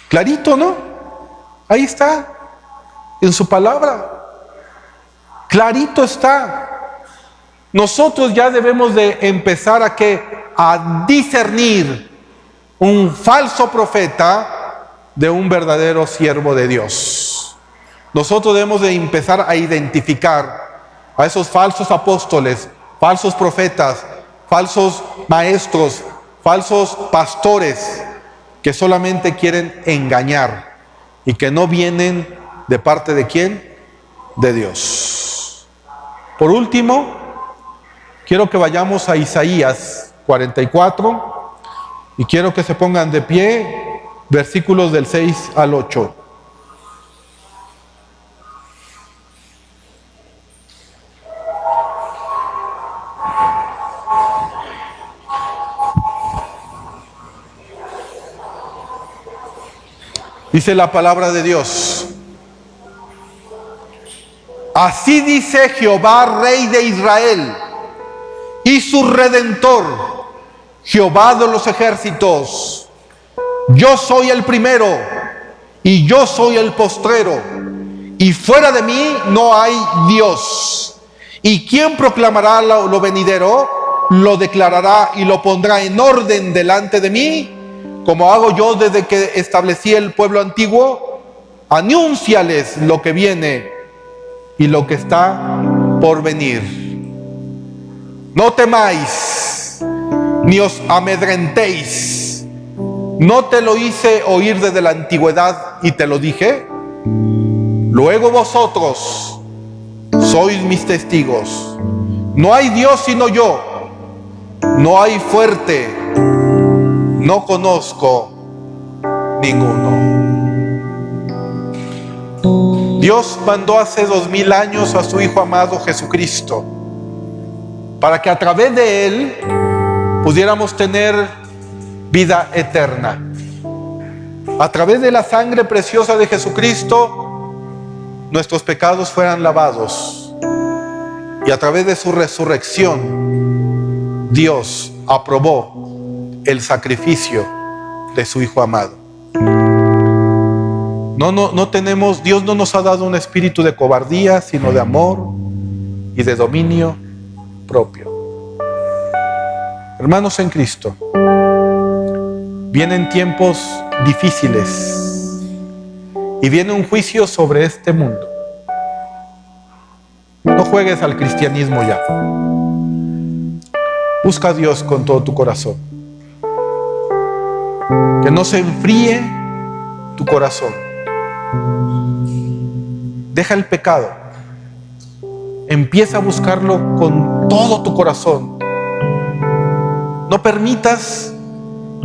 Clarito, ¿no? Ahí está, en su palabra. Clarito está. Nosotros ya debemos de empezar a discernir un falso profeta de un verdadero siervo de Dios. Nosotros debemos de empezar a identificar a esos falsos apóstoles, falsos profetas, falsos maestros, falsos pastores que solamente quieren engañar y que no vienen de parte de ¿quién? De Dios. Por último, quiero que vayamos a Isaías 44 y quiero que se pongan de pie, versículos del 6 al 8. Dice la palabra de Dios: así dice Jehová, Rey de Israel, y su Redentor, Jehová de los ejércitos: yo soy el primero y yo soy el postrero, y fuera de mí no hay Dios. ¿Y quién proclamará lo venidero? Lo declarará y lo pondrá en orden delante de mí, como hago yo desde que establecí el pueblo antiguo. Anúnciales lo que viene y lo que está por venir. No temáis, ni os amedrentéis. ¿No te lo hice oír desde la antigüedad y te lo dije? Luego vosotros sois mis testigos. No hay Dios sino yo. No hay fuerte. No conozco ninguno. Dios mandó hace 2000 años a su Hijo amado Jesucristo para que a través de Él pudiéramos tener vida eterna. A través de la sangre preciosa de Jesucristo, nuestros pecados fueran lavados. Y a través de su resurrección, Dios aprobó el sacrificio de su Hijo amado. No tenemos, Dios no nos ha dado un espíritu de cobardía, sino de amor y de dominio propio. Hermanos en Cristo, vienen tiempos difíciles y viene un juicio sobre este mundo. No juegues al cristianismo ya. Busca a Dios con todo tu corazón. Que no se enfríe tu corazón. Deja el pecado. Empieza a buscarlo con todo tu corazón. No permitas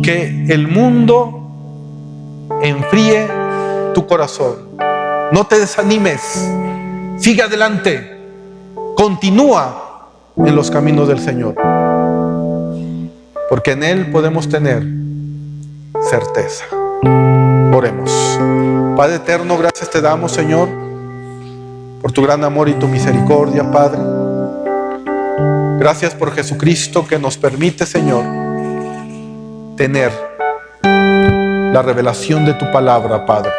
que el mundo enfríe tu corazón. No te desanimes. Sigue adelante. Continúa en los caminos del Señor. Porque en Él podemos tener certeza. Oremos. Padre eterno, gracias te damos, Señor, por tu gran amor y tu misericordia, Padre. Gracias por Jesucristo que nos permite, Señor, tener la revelación de tu palabra, Padre.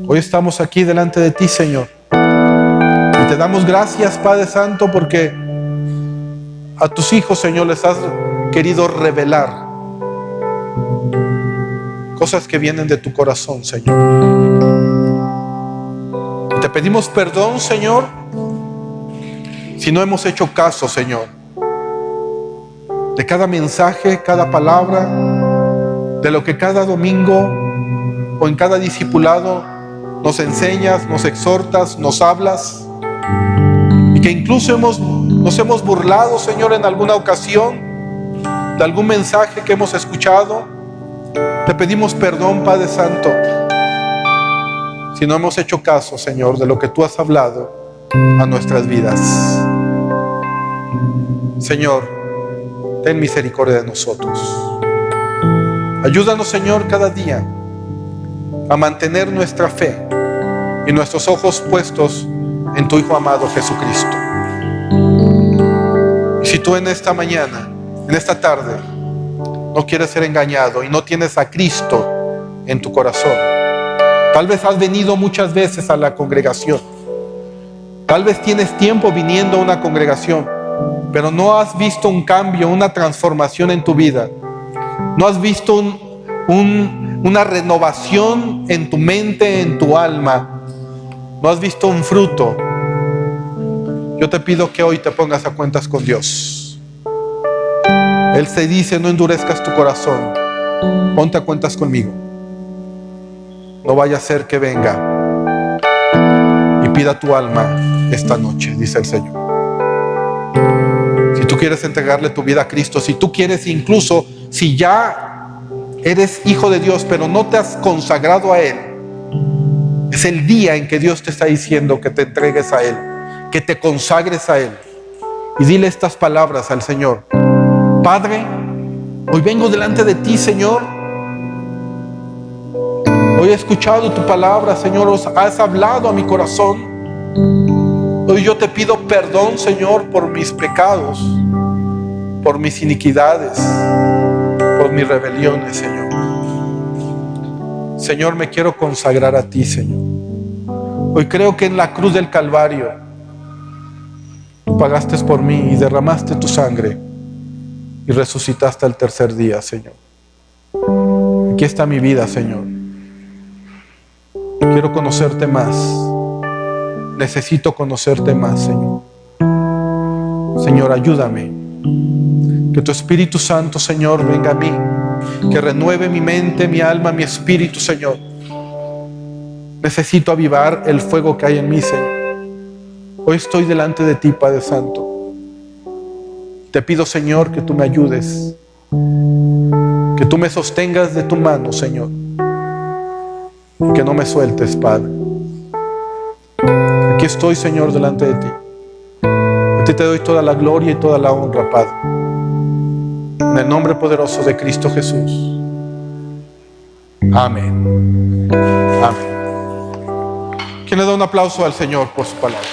Hoy estamos aquí delante de ti, Señor, y te damos gracias, Padre Santo, porque a tus hijos, Señor, les has querido revelar cosas que vienen de tu corazón, Señor. Y te pedimos perdón, Señor, si no hemos hecho caso, Señor, de cada mensaje, cada palabra, de lo que cada domingo o en cada discipulado nos enseñas, nos exhortas, nos hablas, y que incluso nos hemos burlado, Señor, en alguna ocasión de algún mensaje que hemos escuchado. Te pedimos perdón, Padre Santo, si no hemos hecho caso, Señor, de lo que tú has hablado a nuestras vidas. Señor, ten misericordia de nosotros. Ayúdanos, Señor, cada día a mantener nuestra fe y nuestros ojos puestos en tu Hijo amado Jesucristo. Y si tú en esta mañana, en esta tarde, no quieres ser engañado y no tienes a Cristo en tu corazón, tal vez has venido muchas veces a la congregación, tal vez tienes tiempo viniendo a una congregación, pero no has visto un cambio, una transformación en tu vida, no has visto una renovación en tu mente, en tu alma, no has visto un fruto. Yo te pido que hoy te pongas a cuentas con Dios. Él se dice: no endurezcas tu corazón, ponte a cuentas conmigo. No vaya a ser que venga y pida tu alma esta noche, dice el Señor. Si tú quieres entregarle tu vida a Cristo, si tú quieres, incluso si ya eres hijo de Dios pero no te has consagrado a Él, es el día en que Dios te está diciendo que te entregues a Él, que te consagres a Él. Y dile estas palabras al Señor: Padre, hoy vengo delante de ti, Señor. Hoy he escuchado tu palabra, Señor, has hablado a mi corazón. Hoy yo te pido perdón, Señor, por mis pecados, por mis iniquidades, por mis rebeliones, Señor. Señor, me quiero consagrar a ti, Señor. Hoy creo que en la cruz del Calvario tú pagaste por mí y derramaste tu sangre y resucitaste al tercer día, Señor. Aquí está mi vida, Señor. Quiero conocerte más. Necesito conocerte más, Señor. Señor, ayúdame. Que tu Espíritu Santo, Señor, venga a mí. Que renueve mi mente, mi alma, mi espíritu, Señor. Necesito avivar el fuego que hay en mí, Señor. Hoy estoy delante de ti, Padre Santo. Te pido, Señor, que tú me ayudes, que tú me sostengas de tu mano, Señor, y que no me sueltes, Padre. Aquí estoy, Señor, delante de ti. A ti te doy toda la gloria y toda la honra, Padre. En el nombre poderoso de Cristo Jesús. Amén. Amén. ¿Quién le da un aplauso al Señor por su palabra?